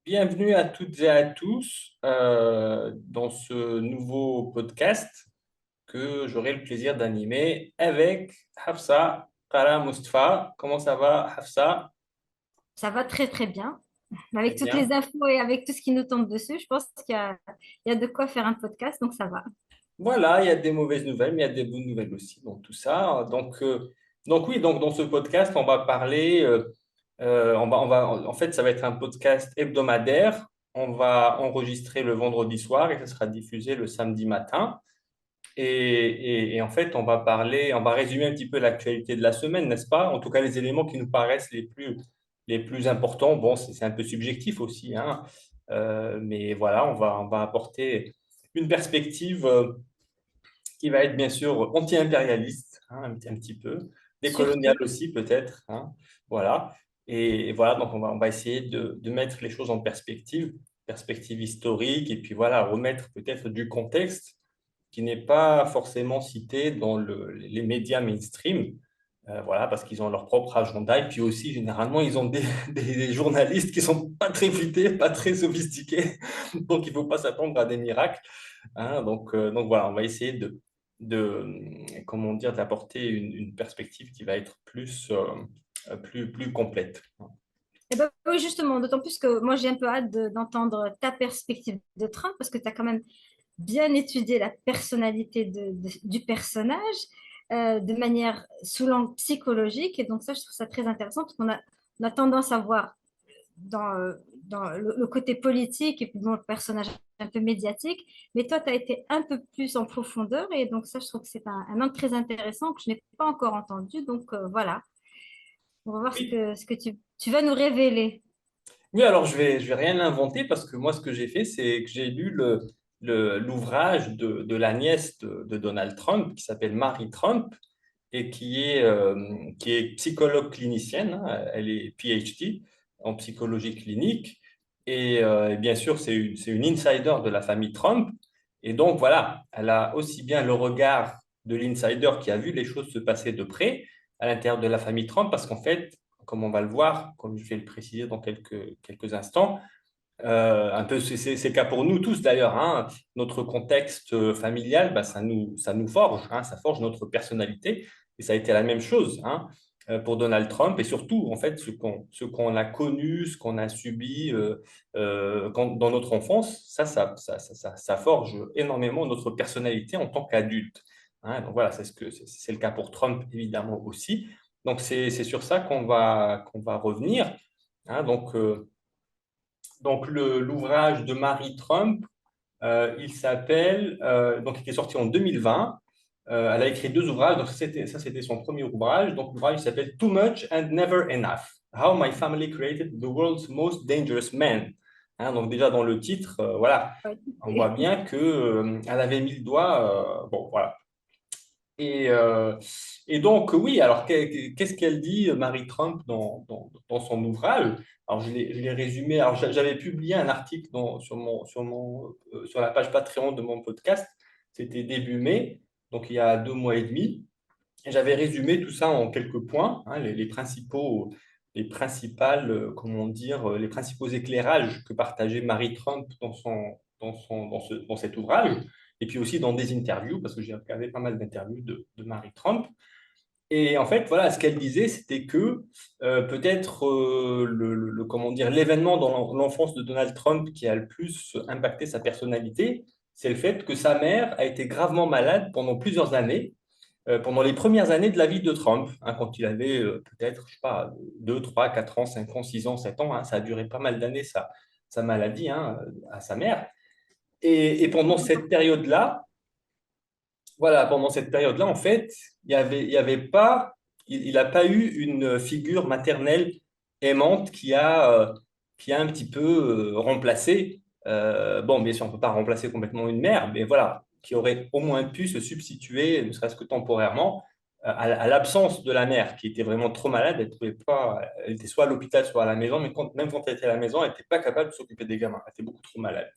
Bienvenue à toutes et à tous dans ce nouveau podcast que j'aurai le plaisir d'animer avec Hafsa Kara Mustafa. Comment ça va, Hafsa? Ça va très très bien. Très Avec toutes les bien. infos et avec tout ce qui nous tombe dessus, je pense qu'il y a de quoi faire un podcast, donc ça va. Voilà, il y a des mauvaises nouvelles, mais il y a des bonnes nouvelles aussi dans tout ça. Donc oui, donc dans ce podcast, on va parler, en fait, ça va être un podcast hebdomadaire. On va enregistrer le vendredi soir et ça sera diffusé le samedi matin. Et en fait, on va résumer un petit peu l'actualité de la semaine, n'est-ce pas? En tout cas, les éléments qui nous paraissent les plus importants. Bon, c'est un peu subjectif aussi, hein. Mais voilà, on va apporter une perspective qui va être bien sûr anti-impérialiste, hein, un petit peu, décoloniale Surtout. aussi peut-être, hein. Voilà. Et voilà, donc on va essayer de mettre les choses en perspective, perspective historique, et puis voilà, remettre peut-être du contexte qui n'est pas forcément cité dans les médias mainstream, voilà, parce qu'ils ont leur propre agenda. Et puis aussi, généralement, ils ont des journalistes qui sont pas très futés, pas très sophistiqués. Donc, il ne faut pas s'attendre à des miracles, hein. Donc voilà, on va essayer comment dire, d'apporter une perspective qui va être plus complète. Et ben oui, justement, d'autant plus que moi j'ai un peu hâte d'entendre ta perspective de Trump, parce que tu as quand même bien étudié la personnalité du personnage de manière sous l'angle psychologique. Et donc ça, je trouve ça très intéressant, parce qu'on a tendance à voir dans le côté politique et puis bon, le personnage un peu médiatique. Mais toi, tu as été un peu plus en profondeur et donc ça, je trouve que c'est un angle très intéressant que je n'ai pas encore entendu. Donc voilà, on va voir Oui. ce que tu vas nous révéler. Oui, alors je vais rien inventer parce que moi, ce que j'ai fait, c'est que j'ai lu l'ouvrage de la nièce de Donald Trump qui s'appelle Mary Trump et qui est psychologue clinicienne, hein. Elle est PhD en psychologie clinique et bien sûr, c'est une insider de la famille Trump. Et donc, voilà, elle a aussi bien le regard de l'insider qui a vu les choses se passer de près à l'intérieur de la famille Trump parce qu'en fait, comme on va le voir, comme je vais le préciser dans quelques instants, un peu, c'est le cas pour nous tous d'ailleurs, hein. Notre contexte familial, bah, ça nous forge, hein, ça forge notre personnalité. Et ça a été la même chose, hein, pour Donald Trump. Et surtout, en fait, ce qu'on a connu, ce qu'on a subi dans notre enfance, ça forge énormément notre personnalité en tant qu'adulte, hein. Donc voilà, c'est le cas pour Trump, évidemment aussi. Donc c'est sur ça qu'on va revenir, hein. Donc, l'ouvrage de Mary Trump, il s'appelle, donc il est sorti en 2020. Elle a écrit deux ouvrages. Donc, c'était son premier ouvrage. Donc, l'ouvrage s'appelle Too Much and Never Enough. How My Family Created the World's Most Dangerous Man. Hein, donc, déjà dans le titre, voilà, on voit bien que, elle avait mis le doigt. Bon, voilà. Et, euh, et donc, oui, alors qu'est-ce qu'elle dit, Marie Trump, dans son ouvrage? Alors, je l'ai résumé. Alors, j'avais publié un article sur la page Patreon de mon podcast. C'était début mai, donc il y a 2 mois et demi. Et j'avais résumé tout ça en quelques points, hein, comment dire, les principaux éclairages que partageait Marie Trump dans cet ouvrage, et puis aussi dans des interviews, parce que j'ai regardé pas mal d'interviews de Marie Trump. Et en fait, voilà, ce qu'elle disait, c'était que peut-être comment dire, l'événement dans l'enfance de Donald Trump qui a le plus impacté sa personnalité, c'est le fait que sa mère a été gravement malade pendant plusieurs années pendant les premières années de la vie de Trump, hein, quand il avait peut-être, je sais pas, 2, 3, 4 ans, 5 ans, 6 ans, 7 ans, hein, ça a duré pas mal d'années, sa maladie, hein, à sa mère. Et pendant cette période-là, voilà, pendant cette période-là, en fait, il y avait pas, il n'a pas eu une figure maternelle aimante qui a un petit peu remplacé, bon, bien sûr, on ne peut pas remplacer complètement une mère, mais voilà, qui aurait au moins pu se substituer, ne serait-ce que temporairement, à l'absence de la mère, qui était vraiment trop malade. Elle pouvait pas, elle était soit à l'hôpital, soit à la maison, mais même quand elle était à la maison, elle n'était pas capable de s'occuper des gamins. Elle était beaucoup trop malade.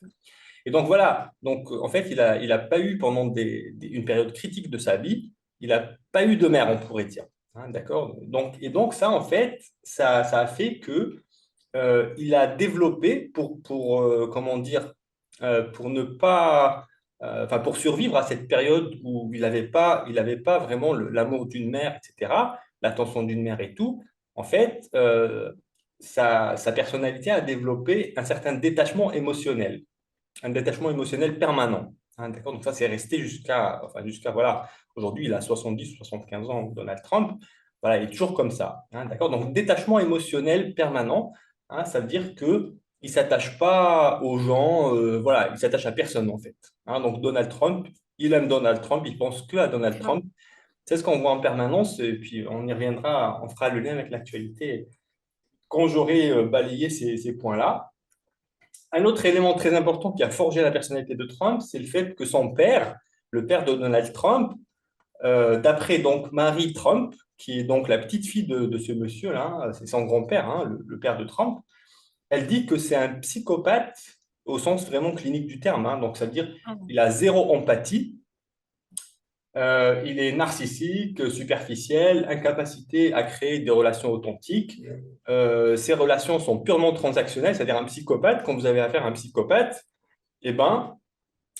Et donc voilà, donc en fait, il a pas eu pendant une période critique de sa vie, il n'a pas eu de mère, on pourrait dire. Hein, d'accord? Donc, et donc ça, en fait, ça a fait que il a développé comment dire, pour ne pas, enfin, pour survivre à cette période où il avait pas vraiment l'amour d'une mère, etc., l'attention d'une mère et tout. En fait, sa personnalité a développé un certain détachement émotionnel, un détachement émotionnel permanent. Hein, d'accord? Donc ça, c'est resté jusqu'à voilà, aujourd'hui, il a 70 ou 75 ans, Donald Trump. Voilà, il est toujours comme ça. Hein, d'accord? Donc, détachement émotionnel permanent, hein, ça veut dire que il ne s'attache pas aux gens, voilà, il s'attache à personne en fait. Hein, donc, Donald Trump, il aime Donald Trump, il pense que à Donald Trump. C'est ce qu'on voit en permanence, et puis on y reviendra, on fera le lien avec l'actualité quand j'aurai balayé ces points-là. Un autre élément très important qui a forgé la personnalité de Trump, c'est le fait que son père, le père de Donald Trump, d'après donc Mary Trump, qui est donc la petite fille de ce monsieur-là, c'est son grand-père, hein, le père de Trump, elle dit que c'est un psychopathe au sens vraiment clinique du terme. Hein. Donc, ça veut dire qu'il a zéro empathie, il est narcissique, superficiel, incapacité à créer des relations authentiques. Ces relations sont purement transactionnelles, c'est-à-dire un psychopathe, quand vous avez affaire à un psychopathe, eh ben,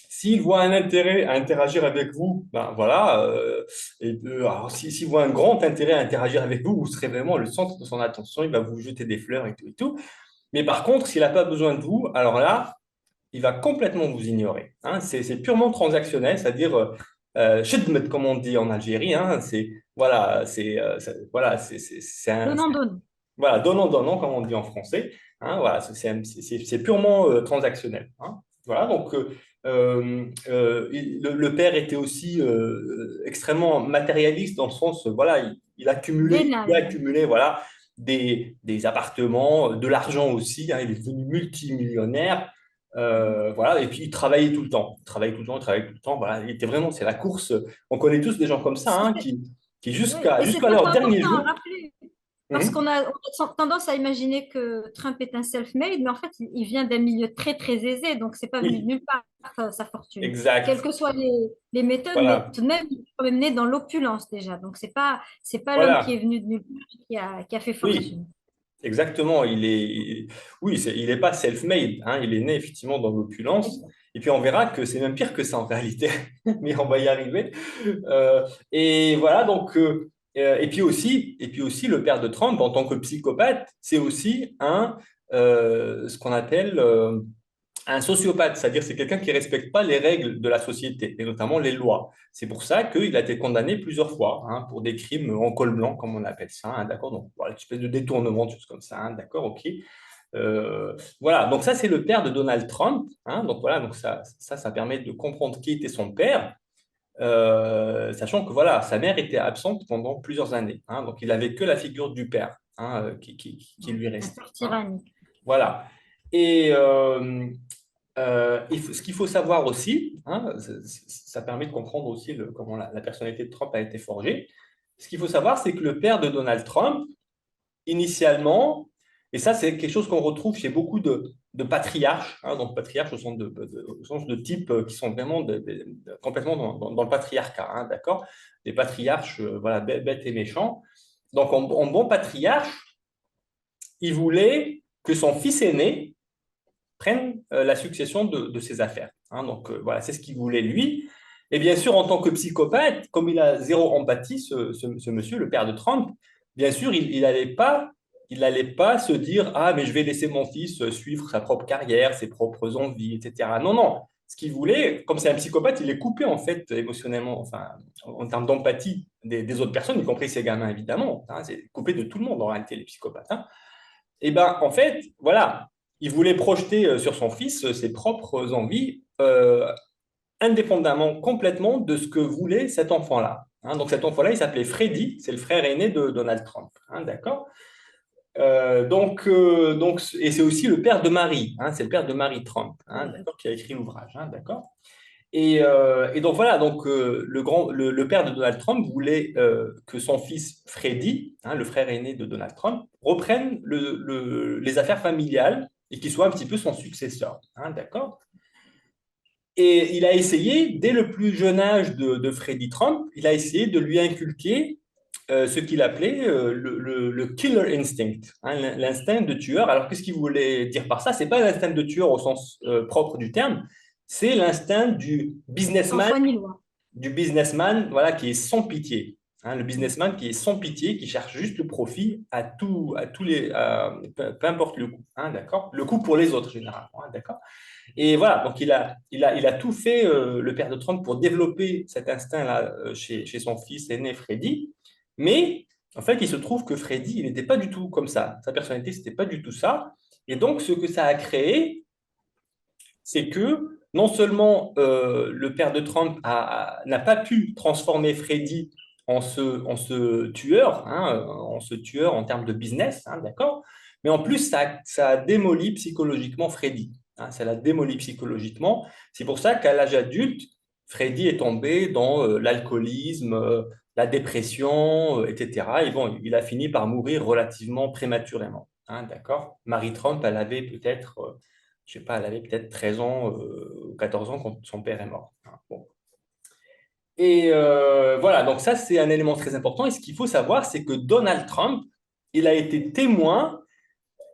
s'il voit un intérêt à interagir avec vous, ben voilà. Alors, s'il voit un grand intérêt à interagir avec vous, vous serez vraiment le centre de son attention. Il va vous jeter des fleurs et tout et tout. Mais par contre, s'il n'a pas besoin de vous, alors là, il va complètement vous ignorer. Hein. C'est purement transactionnel, c'est-à-dire shidmet, comme on dit en Algérie. Hein. C'est voilà, voilà, c'est un, Donnant. voilà, donnant, comme on dit en français. Hein, voilà, c'est purement transactionnel. Hein. Voilà, donc le père était aussi extrêmement matérialiste dans le sens, voilà, il a Vénal. accumulé voilà, des appartements, de l'argent aussi. Hein, il est devenu multimillionnaire. Voilà, et puis il travaillait tout le temps. Il travaillait tout le temps, il travaillait tout le temps. Voilà, il était vraiment, c'est la course. On connaît tous des gens comme ça, hein, qui Oui, et c'est jusqu'à leur dernier important à jour. rappeler, parce Mhm. qu'on a tendance à imaginer que Trump est un self-made, mais en fait, il vient d'un milieu très, très aisé, donc c'est pas venu de Oui, nulle part, sa fortune. Quelles exact. que soient les méthodes, mais Voilà, tout de même, il est quand même né dans l'opulence déjà, donc c'est pas l'homme qui est voilà. venu de nulle part qui a fait Oui, fortune. exactement. Oui, il n'est pas self-made. Hein, il est né effectivement dans l'opulence. Et puis on verra que c'est même pire que ça en réalité. Mais on va y arriver. Et voilà. Donc, et puis aussi, le père de Trump en tant que psychopathe, c'est aussi ce qu'on appelle un sociopathe, c'est-à-dire c'est quelqu'un qui ne respecte pas les règles de la société, et notamment les lois. C'est pour ça qu'il a été condamné plusieurs fois hein, pour des crimes en col blanc, comme on appelle ça, hein, d'accord? Donc, voilà, une espèce de détournement, des choses comme ça, hein, d'accord, ok. Voilà, donc ça, c'est le père de Donald Trump. Hein, donc voilà, donc ça permet de comprendre qui était son père, sachant que voilà, sa mère était absente pendant plusieurs années. Hein, donc il n'avait que la figure du père hein, qui lui Un restait. père Hein, tyrannique. voilà. Et ce qu'il faut savoir aussi, hein, ça permet de comprendre aussi comment la personnalité de Trump a été forgée. Ce qu'il faut savoir, c'est que le père de Donald Trump, initialement, et ça c'est quelque chose qu'on retrouve chez beaucoup de patriarches, hein, donc patriarches au sens de type qui sont vraiment complètement dans le patriarcat, hein, d'accord? Des patriarches voilà, bêtes et méchants. Donc en bon patriarche, il voulait que son fils aîné prenne la succession de ses affaires. Hein, donc voilà, c'est ce qu'il voulait lui. Et bien sûr, en tant que psychopathe, comme il a zéro empathie, ce monsieur, le père de Trump, bien sûr, il n'allait pas se dire, ah, mais je vais laisser mon fils suivre sa propre carrière, ses propres envies, etc. Non, non. Ce qu'il voulait, comme c'est un psychopathe, il est coupé en fait émotionnellement, enfin, en termes d'empathie des autres personnes, y compris ses gamins évidemment. Hein, c'est coupé de tout le monde en réalité, les psychopathes. Hein. Et ben, en fait, voilà, il voulait projeter sur son fils ses propres envies, indépendamment complètement de ce que voulait cet enfant-là. Hein, donc cet enfant-là, il s'appelait Freddy, c'est le frère aîné de Donald Trump. Hein, d'accord et c'est aussi le père de Marie, hein, c'est le père de Marie Trump, hein, d'accord, qui a écrit l'ouvrage. Hein, d'accord et donc voilà, donc le père de Donald Trump voulait que son fils Freddy, hein, le frère aîné de Donald Trump, reprenne les affaires familiales et qu'il soit un petit peu son successeur. Hein, d'accord. Et il a essayé, dès le plus jeune âge de Freddy Trump, il a essayé de lui inculquer ce qu'il appelait le killer instinct, hein, l'instinct de tueur. Alors, qu'est-ce qu'il voulait dire par ça? Ce n'est pas l'instinct de tueur au sens propre du terme, c'est l'instinct Sans foi ni loi. du businessman voilà, qui est sans pitié. Hein, le businessman qui est sans pitié, qui cherche juste le profit à tous les, peu importe le coût, hein, d'accord? Le coût pour les autres, généralement, hein, d'accord? Et voilà, donc il a tout fait, le père de Trump, pour développer cet instinct-là chez son fils aîné, Freddy. Mais en fait, il se trouve que Freddy, il n'était pas du tout comme ça. Sa personnalité, c'était pas du tout ça. Et donc, ce que ça a créé, c'est que non seulement le père de Trump n'a pas pu transformer Freddy en ce tueur, hein, en ce tueur en termes de business, hein, d'accord? Mais en plus, ça a démoli psychologiquement Freddy. Hein, ça l'a démoli psychologiquement. C'est pour ça qu'à l'âge adulte, Freddy est tombé dans l'alcoolisme, la dépression, etc. Et bon, il a fini par mourir relativement prématurément. Hein, d'accord? Marie Trump, elle avait peut-être je sais pas, elle avait peut-être 13 ans ou 14 ans quand son père est mort. Hein, bon. Et voilà, donc ça, c'est un élément très important. Et ce qu'il faut savoir, c'est que Donald Trump, il a été témoin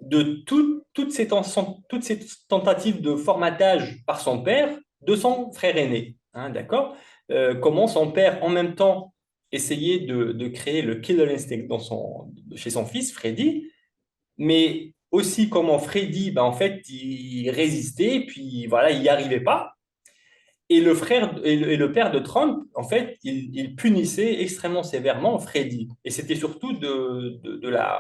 de toutes ces tentatives de formatage par son père de son frère aîné. Hein, d'accord? Comment son père, en même temps, essayait de créer le killer instinct chez son fils, Freddy, mais aussi comment Freddy, ben, en fait, il résistait, puis voilà, il n'y arrivait pas. Et et le père de Trump, en fait, il punissait extrêmement sévèrement Freddy. Et c'était surtout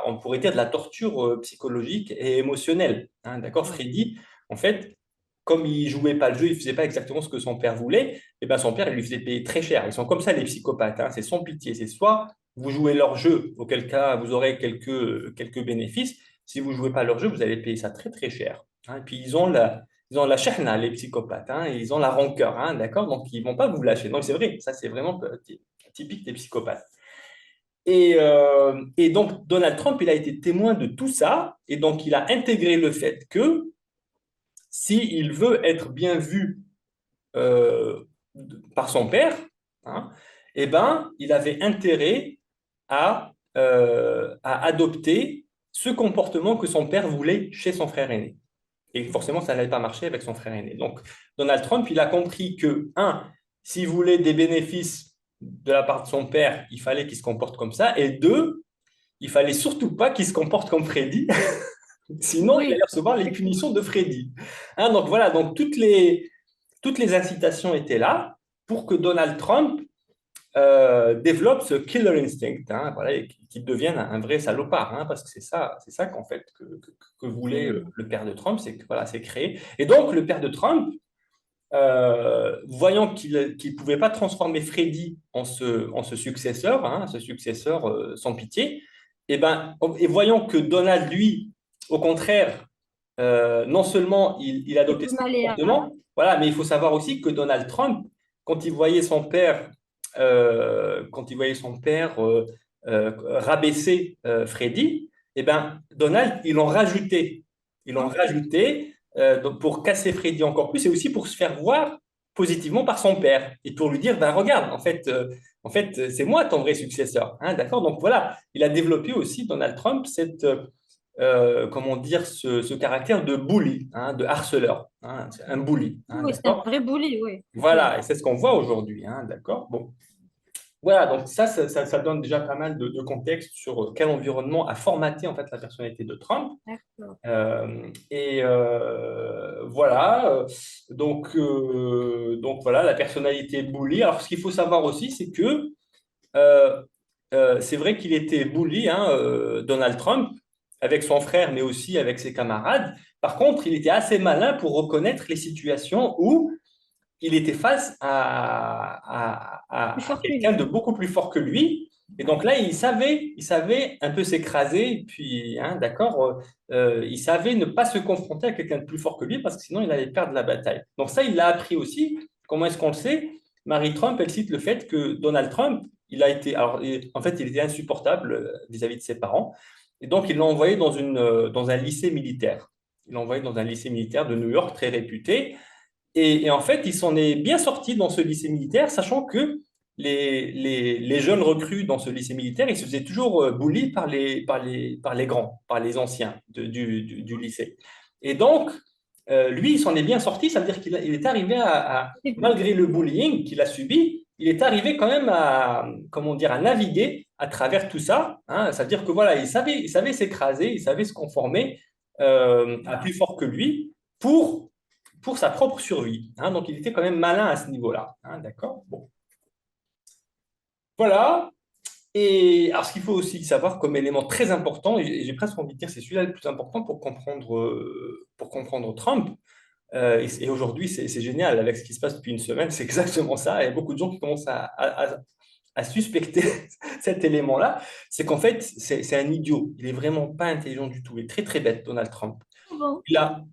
on pourrait dire, de la torture psychologique et émotionnelle. Hein, d'accord? Ouais. Freddy, en fait, comme il jouait pas le jeu, il faisait pas exactement ce que son père voulait, et ben son père, il lui faisait payer très cher. Ils sont comme ça, les psychopathes. Hein, c'est sans pitié. C'est soit vous jouez leur jeu, auquel cas vous aurez quelques bénéfices. Si vous jouez pas leur jeu, vous allez payer ça très très cher. Hein, et puis ils ont la shahna, les psychopathes, hein, ils ont la rancœur, hein, d'accord? Donc, ils ne vont pas vous lâcher. Donc, c'est vrai, ça, c'est vraiment typique des psychopathes. Et donc, Donald Trump, il a été témoin de tout ça, et donc, il a intégré le fait que s'il veut être bien vu euh, par son père, hein, eh ben, il avait intérêt à adopter ce comportement que son père voulait chez son frère aîné. Et forcément, ça n'allait pas marcher avec son frère aîné. Donc, Donald Trump, il a compris que, un, s'il voulait des bénéfices de la part de son père, il fallait qu'il se comporte comme ça. Et deux, il fallait surtout pas qu'il se comporte comme Freddy. Sinon, il allait Oui, recevoir les effectivement. punitions de Freddy. Hein, donc voilà, donc toutes les incitations étaient là pour que Donald Trump développe ce killer instinct, hein, voilà, et qu'il devienne un vrai salopard, hein, parce que c'est ça qu'en fait que voulait Absolument. le père de Trump, c'est que voilà, c'est créé. Et donc le père de Trump, voyant qu'il ne pouvait pas transformer Freddy en ce successeur, hein, ce successeur sans pitié, et voyant que Donald, lui, au contraire, non seulement il adoptait Plutôt ce malléable. comportement, voilà, mais il faut savoir aussi que Donald Trump, quand il voyait son père, quand il voyait son père rabaisser Freddy, Donald, il en rajoutait. Il en Ok. rajoutait donc pour casser Freddy encore plus et aussi pour se faire voir positivement par son père et pour lui dire, ben regarde, en fait c'est moi ton vrai successeur. Hein, d'accord? Donc voilà, il a développé aussi, Donald Trump, comment dire, ce caractère de bully, hein, de harceleur, hein, c'est un bully, hein, Oui, c'est un d'accord? vrai bully, oui. Oui. Voilà, et c'est ce qu'on voit aujourd'hui, hein, d'accord? Bon, voilà, donc ça donne déjà pas mal de contexte sur quel environnement a formaté en fait la personnalité de Trump. D'accord. Voilà, donc voilà, la personnalité bully. Alors, ce qu'il faut savoir aussi, c'est que euh, c'est vrai qu'il était bully, hein, Donald Trump, avec son frère, mais aussi avec ses camarades. Par contre, il était assez malin pour reconnaître les situations où il était face Plus à fort que quelqu'un lui. de beaucoup plus fort que lui. Et Ouais. donc là, il savait un peu s'écraser, puis, hein, d'accord, il savait ne pas se confronter à quelqu'un de plus fort que lui parce que sinon il allait perdre la bataille. Donc ça, il l'a appris aussi. Comment est-ce qu'on le sait? Marie Trump, elle cite le fait que Donald Trump, il a été, alors en fait, il était insupportable vis-à-vis de ses parents. Et donc, il l'a envoyé dans un lycée militaire. Il l'a envoyé dans un lycée militaire de New York très réputé. Et en fait, il s'en est bien sorti dans ce lycée militaire, sachant que les jeunes recrues dans ce lycée militaire, ils se faisaient toujours bully par les grands, par les anciens du lycée. Et donc, lui, il s'en est bien sorti, ça veut dire il est arrivé malgré le bullying qu'il a subi, il est arrivé quand même à, comment dire, à naviguer à travers tout ça, hein. Ça veut dire que voilà, il savait s'écraser, il savait se conformer à plus fort que lui pour, pour sa propre survie, hein. Donc, il était quand même malin à ce niveau-là, hein, d'accord? Bon. Voilà. Et alors, ce qu'il faut aussi savoir comme élément très important, et j'ai presque envie de dire c'est celui-là le plus important pour comprendre Trump, et aujourd'hui c'est génial avec ce qui se passe depuis une semaine, c'est exactement ça. Il y a beaucoup de gens qui commencent à suspecter cet élément-là, c'est qu'en fait c'est un idiot. Il est vraiment pas intelligent du tout. Il est très très bête, Donald Trump. Bon, Il a,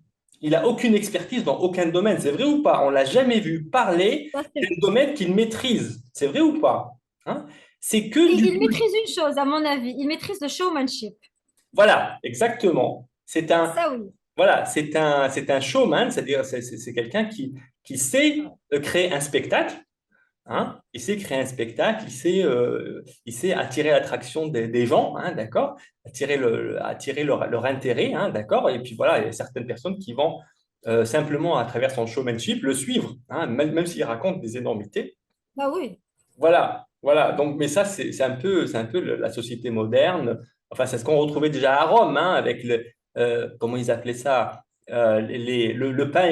il a aucune expertise dans aucun domaine. C'est vrai ou pas? On l'a jamais vu parler ça, c'est d'un vrai. domaine qu'il maîtrise. C'est vrai ou pas? Hein. C'est que Et du il maîtrise une chose, à mon avis, il maîtrise le showmanship. voilà, exactement. Ça, oui. C'est un showman, c'est-à-dire c'est quelqu'un qui sait créer un spectacle, hein. Il sait créer un spectacle, il sait attirer l'attraction des gens, hein, d'accord, attirer leur intérêt, hein, d'accord. Et puis voilà, il y a certaines personnes qui vont simplement à travers son showmanship le suivre, hein, même s'il raconte des énormités. Ah oui. Voilà, voilà. Donc, mais ça, c'est un peu la société moderne. Enfin, c'est ce qu'on retrouvait déjà à Rome, hein, avec comment ils appelaient ça, le pain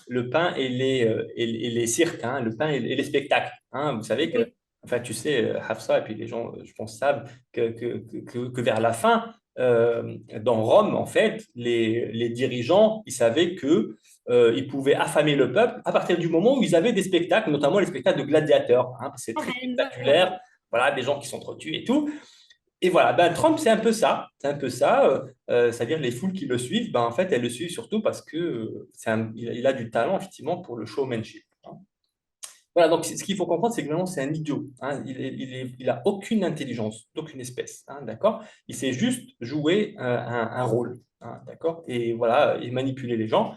le pain et les cirques, hein, le pain et les spectacles. Hein. Vous savez que, Oui. enfin, tu sais, Hafsa et puis les gens, je pense, savent que vers la fin, dans Rome, en fait, les dirigeants, ils savaient que ils pouvaient affamer le peuple à partir du moment où ils avaient des spectacles, notamment les spectacles de gladiateurs, hein, parce que c'est très Reine, ouais. spectaculaire, voilà, des gens qui s'entretuent et tout. Et voilà, ben, Trump, c'est un peu ça, c'est-à-dire les foules qui le suivent, ben, en fait, elles le suivent surtout parce que il a du talent, effectivement, pour le showmanship, hein. Voilà, donc ce qu'il faut comprendre, c'est que vraiment, c'est un idiot, hein. Il a aucune intelligence d'aucune espèce, hein, d'accord? Il sait juste jouer un rôle, hein, d'accord? Et voilà, et manipuler les gens.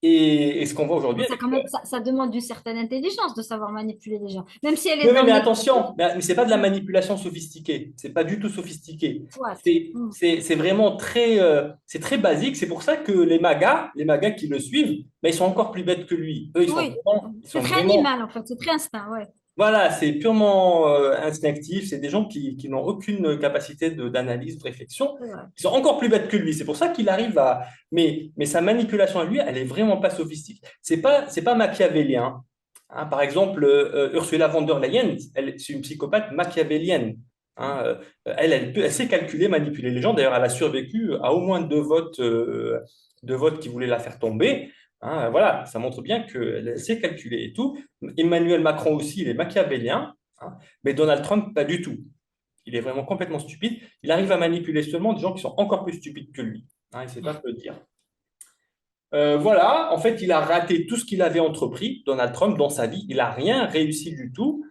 Et ce qu'on voit aujourd'hui Mais ça, avec... quand même, ça demande une certaine intelligence de savoir manipuler les gens. Même si elle est Oui, oui, dans mais le négatif, attention, mais c'est pas de la manipulation sophistiquée. C'est pas du tout sophistiqué. soit. Hmm. C'est vraiment c'est très basique. C'est pour ça que les magas qui le suivent, ben, ils sont encore plus bêtes que lui. Eux, Oui, ils c'est sont très vraiment, animal en fait, c'est très instinct, ouais. voilà, c'est purement instinctif. C'est des gens qui n'ont aucune capacité d'analyse, de réflexion. C'est vrai. Ils sont encore plus bêtes que lui. C'est pour ça qu'il arrive à. Mais sa manipulation à lui, elle est vraiment pas sophistiquée. C'est pas machiavélien. Hein, par exemple, Ursula von der Leyen, c'est une psychopathe machiavélienne. Hein, elle sait calculer, manipuler les gens. D'ailleurs, elle a survécu à au moins deux votes qui voulaient la faire tomber. Hein, voilà, ça montre bien qu'elle sait calculer et tout. Emmanuel Macron aussi, il est machiavélien, hein, mais Donald Trump, pas du tout. Il est vraiment complètement stupide. Il arrive à manipuler seulement des gens qui sont encore plus stupides que lui, hein, il ne sait pas te le dire. Voilà, en fait, il a raté tout ce qu'il avait entrepris, Donald Trump, dans sa vie. Il n'a rien réussi du tout.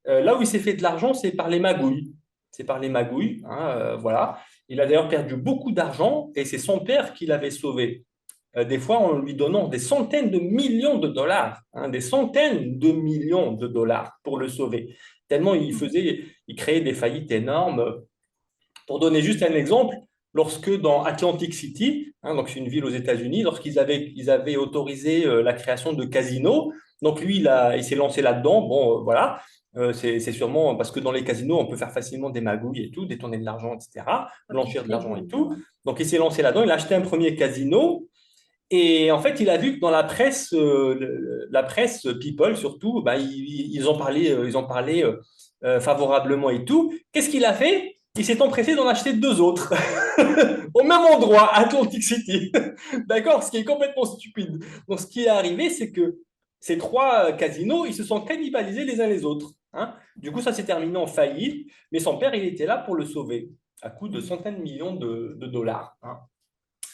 Là où il s'est fait de l'argent, c'est par les magouilles. C'est par les magouilles, hein, voilà. Il a d'ailleurs perdu beaucoup d'argent et c'est son père qui l'avait sauvé. Des fois en lui donnant des centaines de millions de dollars, hein, des centaines de millions de dollars pour le sauver. Tellement il créait des faillites énormes. Pour donner juste un exemple, lorsque dans Atlantic City, hein, donc c'est une ville aux États-Unis, ils avaient autorisé la création de casinos, donc lui, il s'est lancé là-dedans. Bon, voilà. C'est sûrement parce que dans les casinos, on peut faire facilement des magouilles et tout, détourner de l'argent, etc., Ça peut blanchir de très l'argent bien. et tout. Donc, il s'est lancé là-dedans. Il a acheté un premier casino. Et en fait, il a vu que dans la presse People surtout, bah, ils en parlaient favorablement et tout. Qu'est-ce qu'il a fait? Il s'est empressé d'en acheter deux autres au même endroit, à Atlantic City. D'accord? Ce qui est complètement stupide. Donc, ce qui est arrivé, c'est que ces trois casinos, ils se sont cannibalisés les uns les autres, hein. Du coup, ça s'est terminé en faillite, mais son père, il était là pour le sauver à coût de centaines de millions de dollars, hein.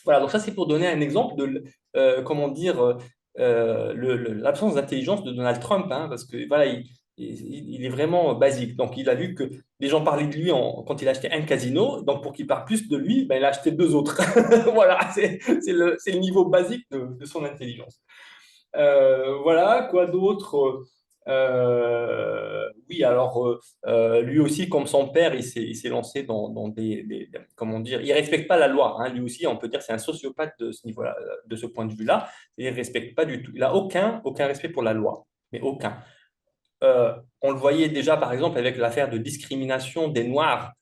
Voilà, donc ça c'est pour donner un exemple de comment dire l'absence d'intelligence de Donald Trump, hein, parce que voilà, il est vraiment basique. Donc il a vu que les gens parlaient de lui quand il a acheté un casino, donc pour qu'il parle plus de lui, ben, il a acheté deux autres. Voilà, c'est le niveau basique de son intelligence. Voilà, quoi d'autre? Oui, alors lui aussi, comme son père, il s'est lancé dans comment dire, il respecte pas la loi. Hein. Lui aussi, on peut dire, c'est un sociopathe de ce niveau-là, de ce point de vue-là. Il respecte pas du tout. Il a aucun respect pour la loi, mais aucun. On le voyait déjà, par exemple, avec l'affaire de discrimination des Noirs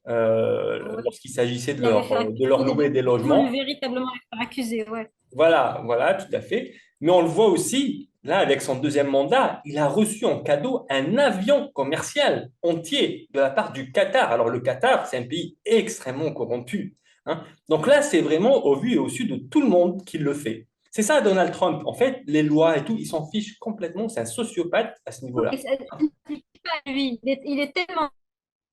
Ouais. lorsqu'il s'agissait Il avait de leur louer des voulu logements. véritablement le faire accuser, ouais. Voilà, voilà, tout à fait. Mais on le voit aussi, là, avec son deuxième mandat, il a reçu en cadeau un avion commercial entier de la part du Qatar. Alors, le Qatar, c'est un pays extrêmement corrompu. Hein. Donc là, c'est vraiment au vu et au su de tout le monde qu'il le fait. C'est ça, Donald Trump. En fait, les lois et tout, il s'en fiche complètement. C'est un sociopathe à ce Et niveau-là. ça n'implique pas lui. Il est tellement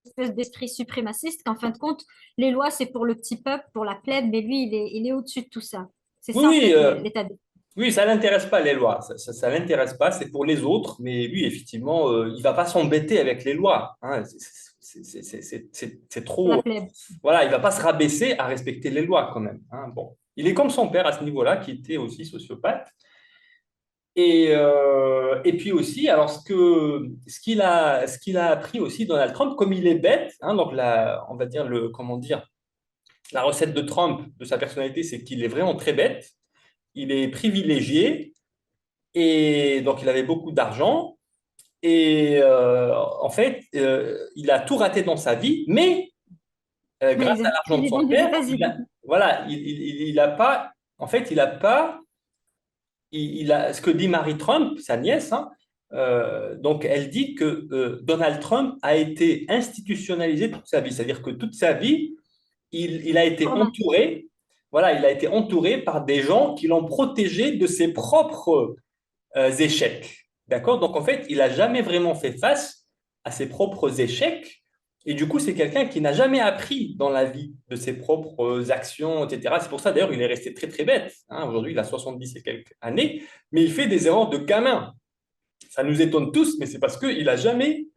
une espèce d'esprit suprémaciste qu'en fin de compte, les lois, c'est pour le petit peuple, pour la plèbe, mais lui, il est au-dessus de tout ça. C'est Oui, ça, en oui, fait, l'état de... oui, ça l'intéresse pas les lois, ça l'intéresse pas, c'est pour les autres, mais lui, effectivement, il va pas s'embêter avec les lois. Hein. C'est la trop, plèbe. voilà, il va pas se rabaisser à respecter les lois quand même. Hein. Bon, il est comme son père à ce niveau-là, qui était aussi sociopathe. Et puis aussi, alors ce qu'il a appris aussi Donald Trump, comme il est bête, hein, donc on va dire comment dire, la recette de Trump, de sa personnalité, c'est qu'il est vraiment très bête. Il est privilégié et donc il avait beaucoup d'argent. Et en fait, il a tout raté dans sa vie, mais Mais grâce à l'argent il de est dans son des père, États-Unis. voilà, il a pas, en fait, il a pas, il a, ce que dit Marie Trump, sa nièce, hein, donc elle dit que Donald Trump a été institutionnalisé toute sa vie, c'est-à-dire que toute sa vie, il a été Romain. entouré, voilà, il a été entouré par des gens qui l'ont protégé de ses propres échecs. D'accord? Donc, en fait, il n'a jamais vraiment fait face à ses propres échecs. Et du coup, c'est quelqu'un qui n'a jamais appris dans la vie de ses propres actions, etc. C'est pour ça, d'ailleurs, il est resté très, très bête. Hein. Aujourd'hui, il a 70 et quelques années, mais il fait des erreurs de gamin. Ça nous étonne tous, mais c'est parce qu'il a jamais,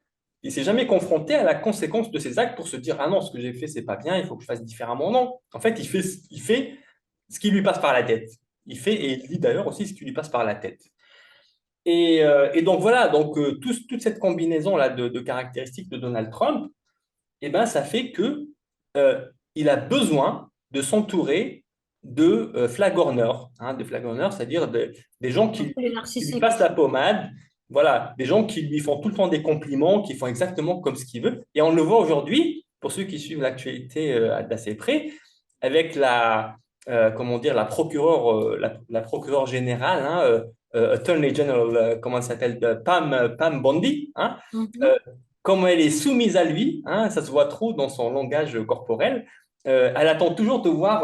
il s'est jamais confronté à la conséquence de ses actes pour se dire, ah non, ce que j'ai fait, c'est pas bien, il faut que je fasse différemment. Non. En fait, il fait ce qui lui passe par la tête. Il fait, et il dit d'ailleurs aussi ce qui lui passe par la tête. Et donc voilà, donc toute cette combinaison-là de caractéristiques de Donald Trump, eh ben, ça fait que il a besoin de s'entourer de flagorneurs, hein, des flagorneurs, c'est-à-dire des gens Un peu les qui lui passent la narcissiques. pommade, voilà, des gens qui lui font tout le temps des compliments, qui font exactement comme ce qu'il veut. Et on le voit aujourd'hui, pour ceux qui suivent l'actualité d'assez près, avec comment dire, la procureure générale, hein, Attorney General, comment elle s'appelle, Pam Bondi, hein, Mhm. euh, comme elle est soumise à lui, hein, ça se voit trop dans son langage corporel, elle attend toujours de voir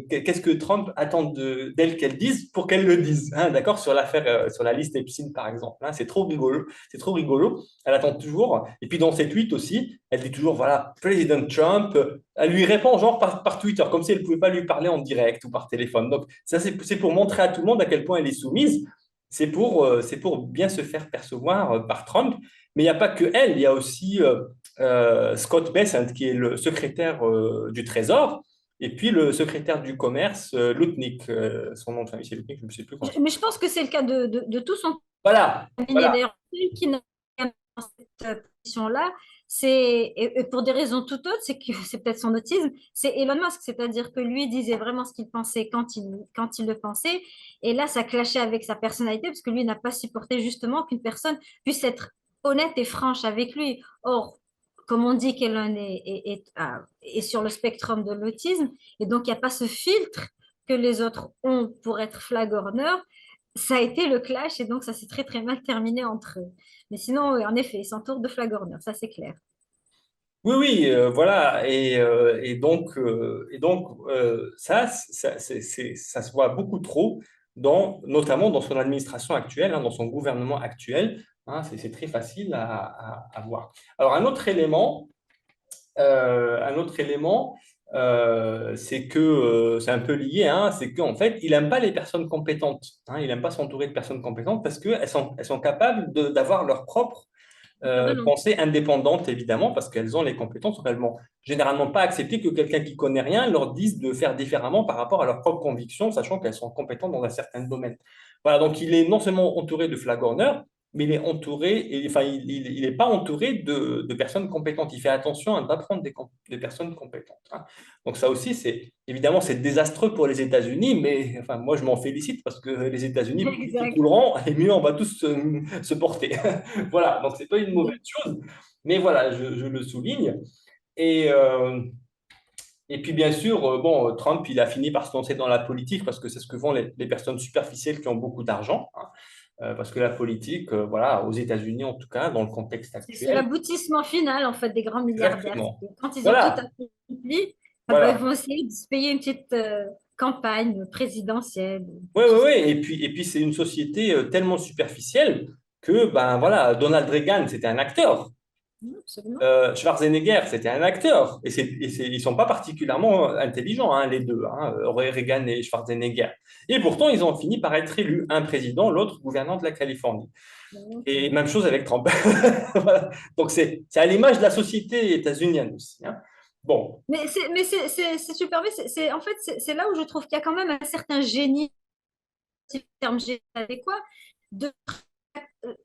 qu'est-ce que Trump attend d'elle qu'elle dise pour qu'elle le dise, hein, d'accord, sur l'affaire, sur la liste Epstein par exemple. Hein, c'est trop rigolo, c'est trop rigolo. Elle attend toujours. Et puis dans ses tweets aussi, elle dit toujours voilà, Président Trump. Elle lui répond genre par Twitter, comme si elle ne pouvait pas lui parler en direct ou par téléphone. Donc ça c'est pour montrer à tout le monde à quel point elle est soumise. C'est pour bien se faire percevoir par Trump. Mais il n'y a pas que elle, il y a aussi Scott Bessent, qui est le secrétaire du Trésor, et puis le secrétaire du commerce, Lutnick. Son nom de famille, c'est Lutnick, je ne sais plus comment ça Mais je pense que c'est le cas de tous en Voilà, cabinet. voilà. D'ailleurs, celui qui n'a pas dans cette position-là, et pour des raisons tout autres, c'est que c'est peut-être son autisme, c'est Elon Musk, c'est-à-dire que lui disait vraiment ce qu'il pensait quand il le pensait, et là, ça clashait avec sa personnalité, parce que lui n'a pas supporté justement qu'une personne puisse être honnête et franche avec lui. Or, comme on dit qu'Elon est sur le spectrum de l'autisme, et donc il n'y a pas ce filtre que les autres ont pour être flagorneurs, ça a été le clash et donc ça s'est très très mal terminé entre eux. Mais sinon, oui, en effet, ils s'entourent de flagorneurs, ça c'est clair. Oui, oui, voilà. Et donc ça se voit beaucoup trop, notamment dans son administration actuelle, hein, dans son gouvernement actuel. Hein, c'est très facile à voir. Alors, un autre élément, c'est que c'est un peu lié, hein, c'est qu'en fait, il n'aime pas les personnes compétentes. Hein, il n'aime pas s'entourer de personnes compétentes parce elles sont capables d'avoir leur propre Pardon. pensée indépendante, évidemment, parce qu'elles ont les compétences. Elles vont généralement pas accepter que quelqu'un qui connaît rien leur dise de faire différemment par rapport à leurs propres convictions, sachant qu'elles sont compétentes dans un certain domaine. Voilà, donc il est non seulement entouré de flagorneurs, mais il est entouré, enfin, il n'est pas entouré de personnes compétentes. Il fait attention à ne pas prendre des personnes compétentes, hein. Donc ça aussi, évidemment, c'est désastreux pour les États-Unis, mais enfin, moi, je m'en félicite parce que les États-Unis, plus vite ils Exact. couleront, et mieux on va tous se porter. Voilà, donc c'est pas une mauvaise chose, mais voilà, je le souligne. Et, euh, et puis, bien sûr, bon, Trump, il a fini par se lancer dans la politique parce que c'est ce que font les personnes superficielles qui ont beaucoup d'argent, hein. Parce que la politique, voilà, aux États-Unis en tout cas, dans le contexte C'est actuel, l'aboutissement final, en fait, des grands milliardaires. exactement. Quand ils ont tout Voilà, accompli, ah ben, ils voilà. vont essayer de se payer une petite campagne présidentielle, Oui, quelque oui, chose oui. comme Et puis c'est une société tellement superficielle que, ben voilà, Donald Reagan, c'était un acteur. ça. Absolument. Schwarzenegger, c'était un acteur. Ils sont pas particulièrement intelligents, hein, les deux, hein, Reagan et Schwarzenegger. Et pourtant, ils ont fini par être élus, un président, l'autre gouverneur de la Californie. Et même chose avec Trump. Voilà. Donc, c'est à l'image de la société états-unienne aussi, hein. Bon, Mais c'est super, mais en fait, c'est là où je trouve qu'il y a quand même un certain génie, si le terme génie est adéquat, de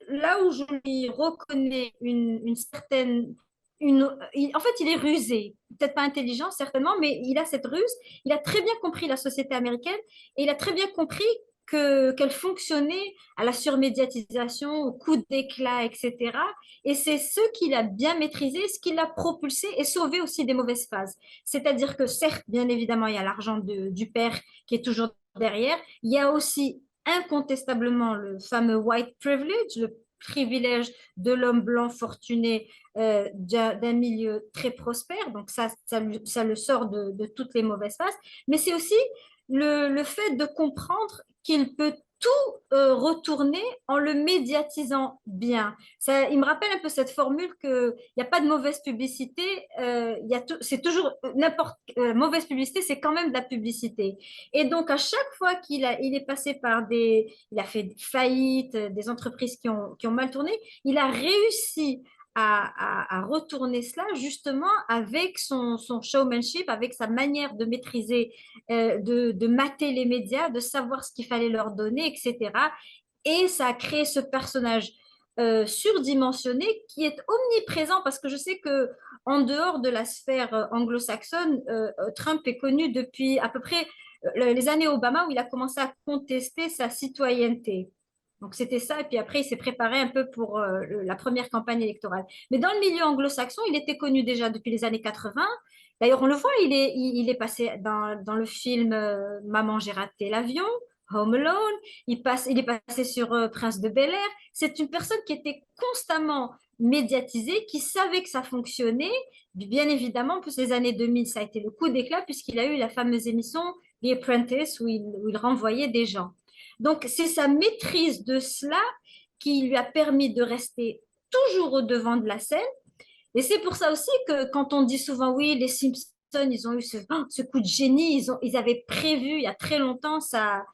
là où je lui reconnais une certaine. En fait, il est rusé. Peut-être pas intelligent, certainement, mais il a cette ruse. Il a très bien compris la société américaine et il a très bien compris qu'elle fonctionnait à la surmédiatisation, au coup d'éclat, etc. Et c'est ce qu'il a bien maîtrisé, ce qui l'a propulsé et sauvé aussi des mauvaises phases. C'est-à-dire que certes, bien évidemment, il y a l'argent du père qui est toujours derrière. Il y a aussi incontestablement le fameux white privilege, le privilège de l'homme blanc fortuné d'un milieu très prospère. Donc ça le sort de toutes les mauvaises phases. Mais c'est aussi le fait de comprendre qu'il peut tout retourner en le médiatisant bien. Ça, il me rappelle un peu cette formule qu'il n'y a pas de mauvaise publicité, c'est toujours n'importe mauvaise publicité, c'est quand même de la publicité. Et donc, à chaque fois il est passé par il a fait faillite, des entreprises qui ont mal tourné, il a réussi à retourner cela justement avec son showmanship, avec sa manière de maîtriser, de mater les médias, de savoir ce qu'il fallait leur donner, etc. Et ça a créé ce personnage surdimensionné qui est omniprésent parce que je sais que en dehors de la sphère anglo-saxonne, Trump est connu depuis à peu près les années Obama où il a commencé à contester sa citoyenneté. Donc c'était ça, et puis après il s'est préparé un peu pour la première campagne électorale. Mais dans le milieu anglo-saxon, il était connu déjà depuis les années 80. D'ailleurs, on le voit, il est passé dans le film Maman, j'ai raté l'avion, Home Alone, il est passé sur Prince de Bel-Air. C'est une personne qui était constamment médiatisée, qui savait que ça fonctionnait. Bien évidemment, en plus les années 2000, ça a été le coup d'éclat puisqu'il a eu la fameuse émission The Apprentice où il renvoyait des gens. Donc, c'est sa maîtrise de cela qui lui a permis de rester toujours au devant de la scène. Et c'est pour ça aussi que quand on dit souvent, oui, les Simpsons, ils ont eu ce coup de génie, ils avaient prévu il y a très longtemps sa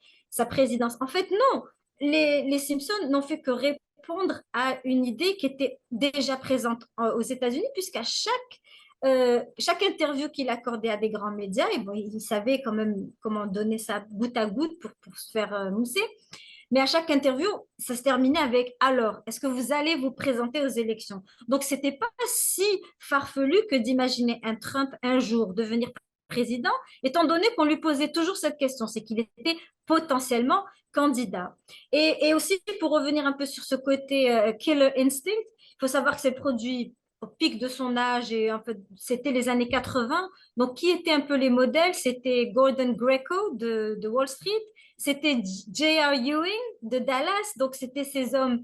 présidence. En fait, non, les Simpsons n'ont fait que répondre à une idée qui était déjà présente aux États-Unis, puisqu'à chaque interview qu'il accordait à des grands médias, et bon, il savait quand même comment donner ça goutte à goutte pour se faire mousser. Mais à chaque interview, ça se terminait avec alors, est-ce que vous allez vous présenter aux élections? Donc, c'était pas si farfelu que d'imaginer un Trump un jour devenir président, étant donné qu'on lui posait toujours cette question, c'est qu'il était potentiellement candidat. Et aussi, pour revenir un peu sur ce côté killer instinct, il faut savoir que c'est produit au pic de son âge et un peu, c'était les années 80. Donc, qui étaient un peu les modèles? C'était Gordon Gekko de Wall Street, c'était J.R. Ewing de Dallas, donc c'était ces hommes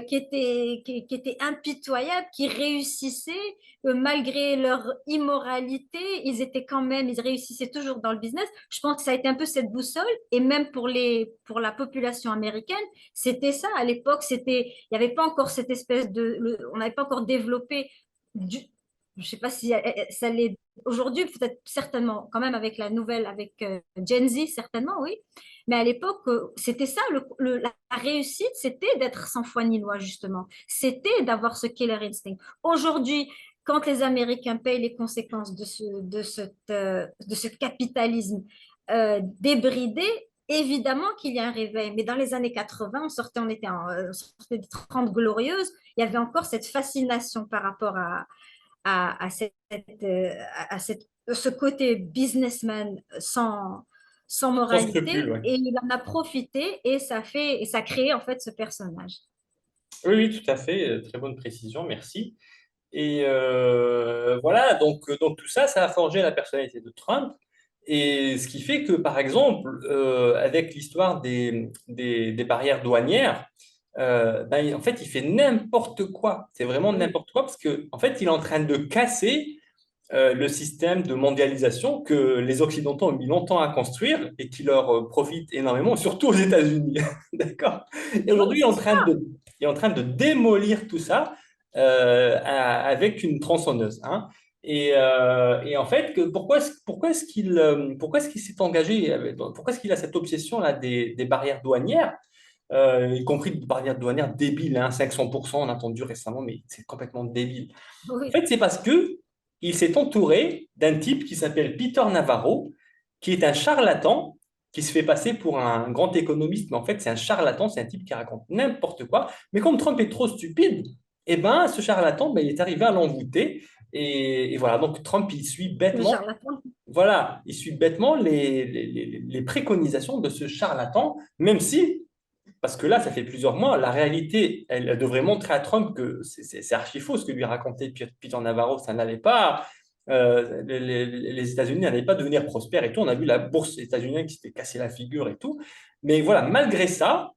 qui étaient impitoyables, qui réussissaient malgré leur immoralité, ils réussissaient toujours dans le business. Je pense que ça a été un peu cette boussole, et même pour la population américaine, c'était ça. À l'époque, il n'y avait pas encore cette espèce on n'avait pas encore développé du, je ne sais pas si ça l'est aujourd'hui, peut-être certainement, quand même avec la nouvelle, avec Gen Z, certainement, oui. Mais à l'époque, c'était ça, la réussite, c'était d'être sans foi ni loi, justement. C'était d'avoir ce killer instinct. Aujourd'hui, quand les Américains payent les conséquences de ce capitalisme débridé, évidemment qu'il y a un réveil. Mais dans les années 80, on sortait des 30 glorieuses, il y avait encore cette fascination par rapport à ce côté businessman sans Sans scrupule, moralité. ouais. Et il en a profité et ça a créé en fait ce personnage. Oui, oui, tout à fait. Très bonne précision, merci. Et voilà, donc tout ça, ça a forgé la personnalité de Trump. Et ce qui fait que, par exemple, avec l'histoire des barrières douanières, ben, en fait, il fait n'importe quoi. C'est vraiment Oui, n'importe quoi parce que, en fait, il est en train de casser le système de mondialisation que les Occidentaux ont mis longtemps à construire et qui leur profite énormément, surtout aux États-Unis. D'accord? Et oui, aujourd'hui, c'est ça. il est en train de démolir tout ça avec une tronçonneuse. Hein. Et en fait, pourquoi est-ce qu'il s'est engagé, pourquoi est-ce qu'il a cette obsession-là des barrières douanières, y compris des barrières douanières débiles, hein, 500%, on a entendu récemment, mais c'est complètement débile. En Oui, fait, c'est parce que il s'est entouré d'un type qui s'appelle Peter Navarro, qui est un charlatan, qui se fait passer pour un grand économiste, mais en fait, c'est un charlatan, c'est un type qui raconte n'importe quoi. Mais comme Trump est trop stupide, eh ben, ce charlatan, ben, il est arrivé à l'envoûter. Et voilà, donc Trump, il suit le bêtement, charlatan. voilà, il suit bêtement les préconisations de ce charlatan, même si parce que là, ça fait plusieurs mois, la réalité, elle devrait montrer à Trump que c'est archi faux ce que lui racontait Peter Navarro, ça n'allait pas, les États-Unis n'allaient pas devenir prospères et tout. On a vu la bourse états-unienne qui s'était cassé la figure et tout. Mais voilà, malgré ça,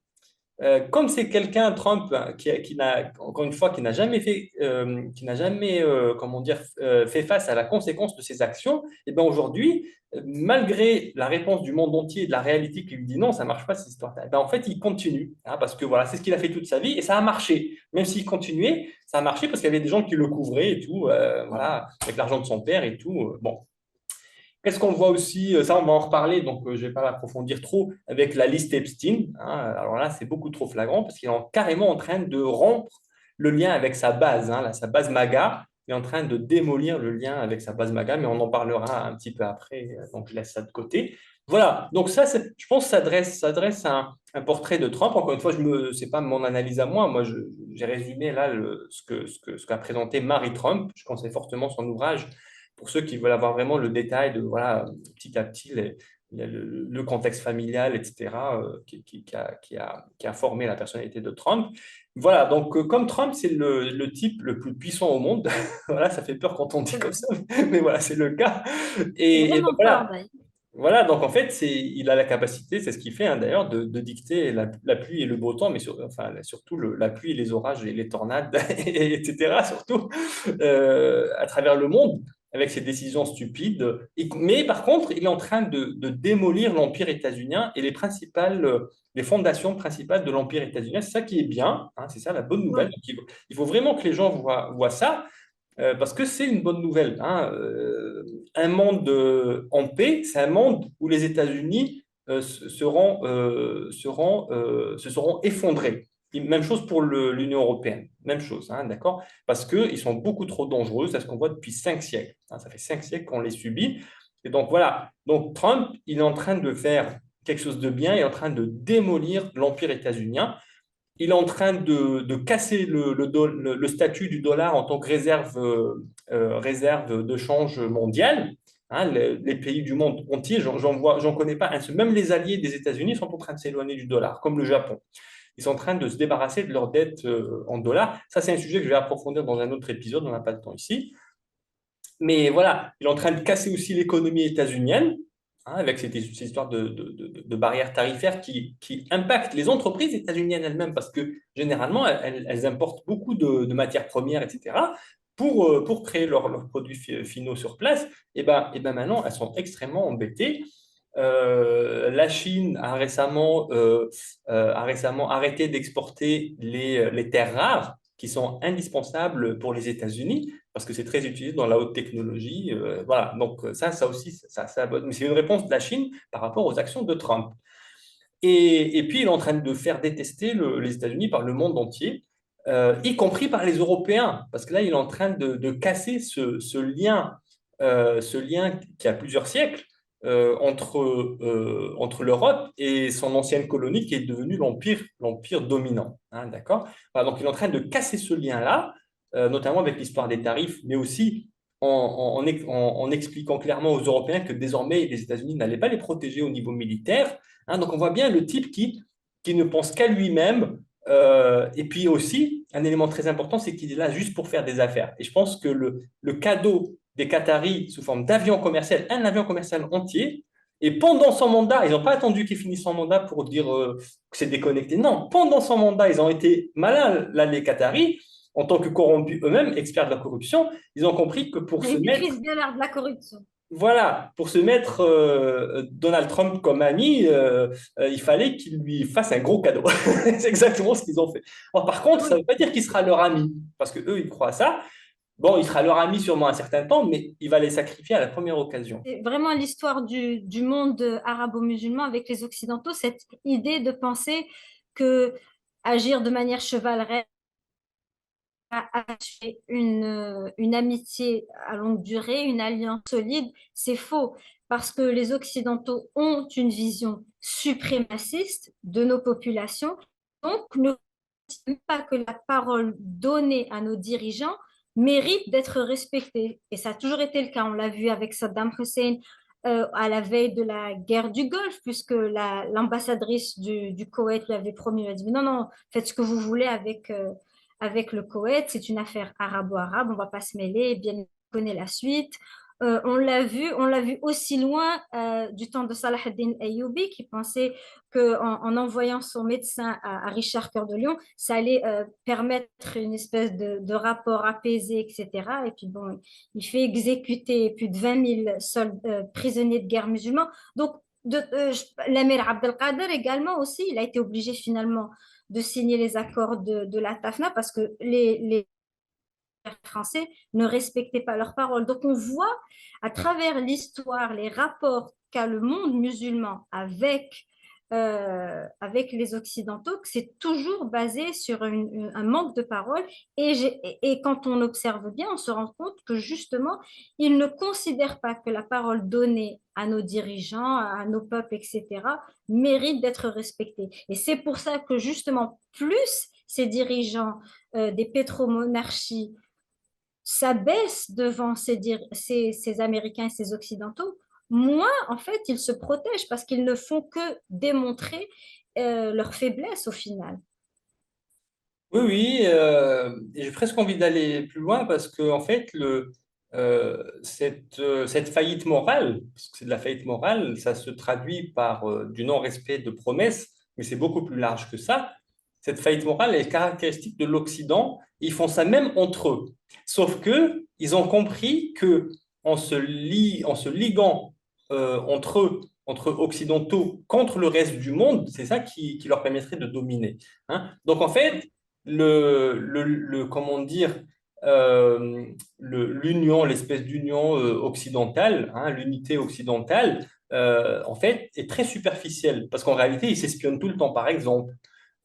comme c'est quelqu'un, Trump, hein, qui n'a, encore une fois, qui n'a jamais, comment dire, fait face à la conséquence de ses actions, et bien aujourd'hui, malgré la réponse du monde entier et de la réalité qui lui dit non, ça ne marche pas cette histoire, eh ben, en fait, il continue, hein, parce que voilà, c'est ce qu'il a fait toute sa vie et ça a marché. Même s'il continuait, ça a marché parce qu'il y avait des gens qui le couvraient et tout, voilà, avec l'argent de son père et tout. Bon, qu'est-ce qu'on voit aussi? Ça, on va en reparler, donc je ne vais pas l'approfondir trop avec la liste Epstein. Hein. Alors là, c'est beaucoup trop flagrant parce qu'il est carrément en train de rompre le lien avec sa base, hein, là, sa base MAGA. Il est en train de démolir le lien avec sa base MAGA, mais on en parlera un petit peu après, donc je laisse ça de côté. Voilà, donc ça, je pense, ça dresse un portrait de Trump. Encore une fois, ce n'est pas mon analyse à moi. Moi, j'ai résumé là ce qu'a présenté Marie Trump. Je conseille fortement son ouvrage pour ceux qui veulent avoir vraiment le détail de voilà, petit à petit le contexte familial, etc., qui a formé la personnalité de Trump. Voilà, donc comme Trump, c'est le type le plus puissant au monde, voilà, ça fait peur quand on dit C'est comme ça, mais voilà, c'est le cas. Et donc, vraiment fort, voilà, d'ailleurs. voilà, donc en fait, il a la capacité, c'est ce qu'il fait hein, d'ailleurs, de dicter la pluie et le beau temps, mais enfin, surtout la pluie et les orages et les tornades, etc., surtout à travers le monde, avec ses décisions stupides. Mais par contre, il est en train de démolir l'empire états-unien et les fondations principales de l'empire états-unien. C'est ça qui est bien, hein, c'est ça la bonne nouvelle. Oui, Donc, il faut vraiment que les gens voient ça. Parce que c'est une bonne nouvelle. Hein. Un monde en paix, c'est un monde où les États-Unis se seront effondrés. Et même chose pour l'Union européenne, même chose, hein, d'accord? Parce qu'ils sont beaucoup trop dangereux, c'est ce qu'on voit depuis 5 siècles. Hein. Ça fait 5 siècles qu'on les subit. Et donc voilà, donc Trump, il est en train de faire quelque chose de bien, il est en train de démolir l'empire états-unien. Il est en train de casser le statut du dollar en tant que réserve de change mondiale. Hein, les pays du monde entier, j'en connais pas un seul. Même les alliés des États-Unis sont en train de s'éloigner du dollar, comme le Japon. Ils sont en train de se débarrasser de leurs dettes en dollars. Ça, c'est un sujet que je vais approfondir dans un autre épisode, on n'a pas de temps ici. Mais voilà, il est en train de casser aussi l'économie états-unienne, hein, avec ces histoires de barrières tarifaires qui impactent les entreprises états-uniennes elles-mêmes, parce que généralement, elles importent beaucoup de matières premières, etc., pour créer leurs produits finaux sur place. Et ben maintenant, elles sont extrêmement embêtées. La Chine a récemment arrêté d'exporter les terres rares qui sont indispensables pour les États-Unis parce que c'est très utilisé dans la haute technologie. Voilà, donc ça aussi, mais c'est une réponse de la Chine par rapport aux actions de Trump. Et puis, il est en train de faire détester les États-Unis par le monde entier, y compris par les Européens, parce que là, il est en train de casser ce lien qui a plusieurs siècles, entre l'Europe et son ancienne colonie qui est devenue l'empire dominant. Hein, d'accord? Voilà, donc il est en train de casser ce lien-là, notamment avec l'histoire des tarifs, mais aussi en expliquant clairement aux Européens que désormais les États-Unis n'allaient pas les protéger au niveau militaire. Hein, donc on voit bien le type qui ne pense qu'à lui-même. Et puis aussi, un élément très important, c'est qu'il est là juste pour faire des affaires. Et je pense que le cadeau des Qataris sous forme d'avion commercial, un avion commercial entier, et pendant son mandat, ils n'ont pas attendu qu'il finisse son mandat pour dire que c'est déconnecté. Non, pendant son mandat, ils ont été malins, là, les Qataris, en tant que corrompus eux-mêmes, experts de la corruption, ils ont compris que pour se Ils mettre maîtrisent bien l'art de la corruption. voilà, pour se mettre Donald Trump comme ami, il fallait qu'il lui fasse un gros cadeau. C'est exactement ce qu'ils ont fait. Alors, par contre, ça ne Oui, veut pas dire qu'il sera leur ami, parce qu'eux, ils croient à ça. Bon, il sera leur ami sûrement un certain temps, mais il va les sacrifier à la première occasion. c'est vraiment l'histoire du monde arabo-musulman avec les Occidentaux, cette idée de penser que agir de manière chevaleresque, achever une amitié à longue durée, une alliance solide, c'est faux. Parce que les Occidentaux ont une vision suprémaciste de nos populations, donc ne considèrent pas que la parole donnée à nos dirigeants mérite d'être respectée. Et ça a toujours été le cas. On l'a vu avec Saddam Hussein à la veille de la guerre du Golfe, puisque l'ambassadrice du Koweït lui avait promis, elle a dit, mais non, non, faites ce que vous voulez avec le Koweït, c'est une affaire arabo-arabe, on ne va pas se mêler, bien on connaît la suite. On l'a vu aussi loin du temps de Salah ad-Din Ayyoubi qui pensait qu'en envoyant son médecin à Richard Cœur de Lion, ça allait permettre une espèce de rapport apaisé, etc. Et puis bon, il fait exécuter plus de 20 000 prisonniers de guerre musulmans. Donc, l'Amir Abdelkader également aussi, il a été obligé finalement de signer les accords de la TAFNA parce que les Français ne respectaient pas leurs paroles. Donc on voit à travers l'histoire les rapports qu'a le monde musulman avec les Occidentaux, que c'est toujours basé sur un manque de parole. Et quand on observe bien, on se rend compte que justement, ils ne considèrent pas que la parole donnée à nos dirigeants, à nos peuples, etc., mérite d'être respectée. Et c'est pour ça que justement, plus ces dirigeants des pétromonarchies s'abaissent devant ces Américains et ces Occidentaux, moins en fait ils se protègent parce qu'ils ne font que démontrer leur faiblesse au final. Oui, oui, et j'ai presque envie d'aller plus loin parce que, en fait, cette faillite morale, parce que c'est de la faillite morale, ça se traduit par du non-respect de promesses, mais c'est beaucoup plus large que ça. Cette faillite morale est caractéristique de l'Occident. Ils font ça même entre eux. Sauf que ils ont compris que en se liguant entre eux, entre occidentaux contre le reste du monde, c'est ça qui leur permettrait de dominer. Hein. Donc en fait, comment dire, euh, l'union, l'espèce d'union occidentale, hein, l'unité occidentale, en fait, est très superficielle parce qu'en réalité, ils s'espionnent tout le temps, par exemple.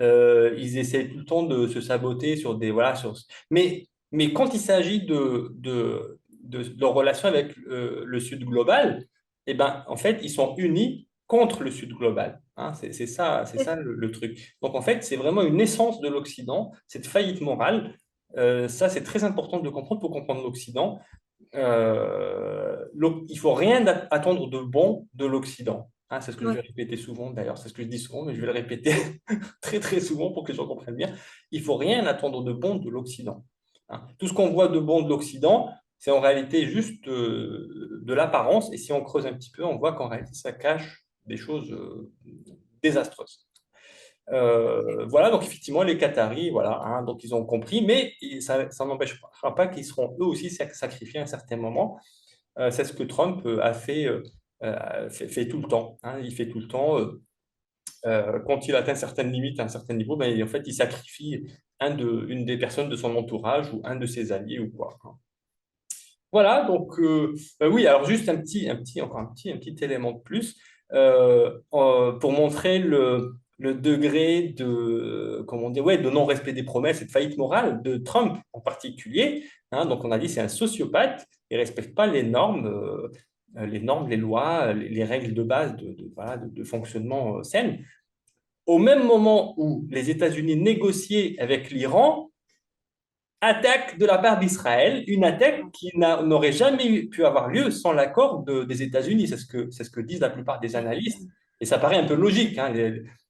Ils essaient tout le temps de se saboter sur des. Voilà, mais quand il s'agit de leur relation avec le Sud global, eh ben, en fait, ils sont unis contre le Sud global. Hein, c'est ça le truc. Donc, en fait, c'est vraiment une essence de l'Occident, cette faillite morale. Ça, c'est très important de le comprendre pour comprendre l'Occident. Il faut rien attendre de bon de l'Occident. Hein, c'est ce que je Oui, vais répéter souvent, d'ailleurs, c'est ce que je dis souvent, mais je vais le répéter très très souvent pour que les gens comprennent bien. Il faut rien attendre de bon de l'Occident. Hein. Tout ce qu'on voit de bon de l'Occident, c'est en réalité juste de l'apparence, et si on creuse un petit peu, on voit qu'en réalité, ça cache des choses désastreuses. Voilà, donc effectivement, les Qataris, voilà, hein, donc ils ont compris, mais ça n'empêchera pas qu'ils seront eux aussi sacrifiés à un certain moment. C'est ce que Trump a fait tout le temps. Hein. Il fait tout le temps, quand il atteint certaines limites à un certain niveau, ben, en fait, il sacrifie une des personnes de son entourage ou un de ses alliés ou quoi. Hein. Voilà, donc oui, alors juste un petit élément de plus pour montrer le degré de, comment dire, ouais, de non-respect des promesses et de faillite morale de Trump en particulier. Hein. Donc on a dit c'est un sociopathe, il ne respecte pas les normes. les normes, les lois, les règles de base voilà, de fonctionnement saines. Au même moment où les États-Unis négociaient avec l'Iran, attaque de la part d'Israël, une attaque qui n'aurait jamais pu avoir lieu sans l'accord des États-Unis. C'est ce que disent la plupart des analystes. Et ça paraît un peu logique. Hein.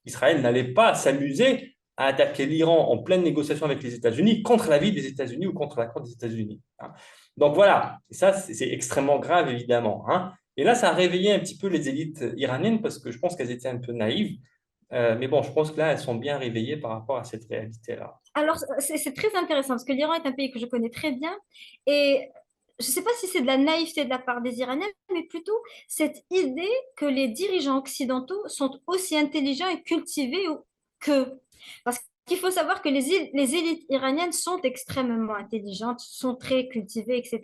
Israël n'allait pas s'amuser à attaquer l'Iran en pleine négociation avec les États-Unis contre l'avis des États-Unis ou contre l'accord des États-Unis. Hein. Donc voilà, et ça c'est extrêmement grave évidemment. Hein. Et là, ça a réveillé un petit peu les élites iraniennes parce que je pense qu'elles étaient un peu naïves. Mais bon, je pense que là, elles sont bien réveillées par rapport à cette réalité-là. Alors, c'est très intéressant parce que l'Iran est un pays que je connais très bien et je ne sais pas si c'est de la naïveté de la part des Iraniens, mais plutôt cette idée que les dirigeants occidentaux sont aussi intelligents et cultivés qu'eux. Parce qu'il faut savoir que les élites iraniennes sont extrêmement intelligentes, sont très cultivées, etc.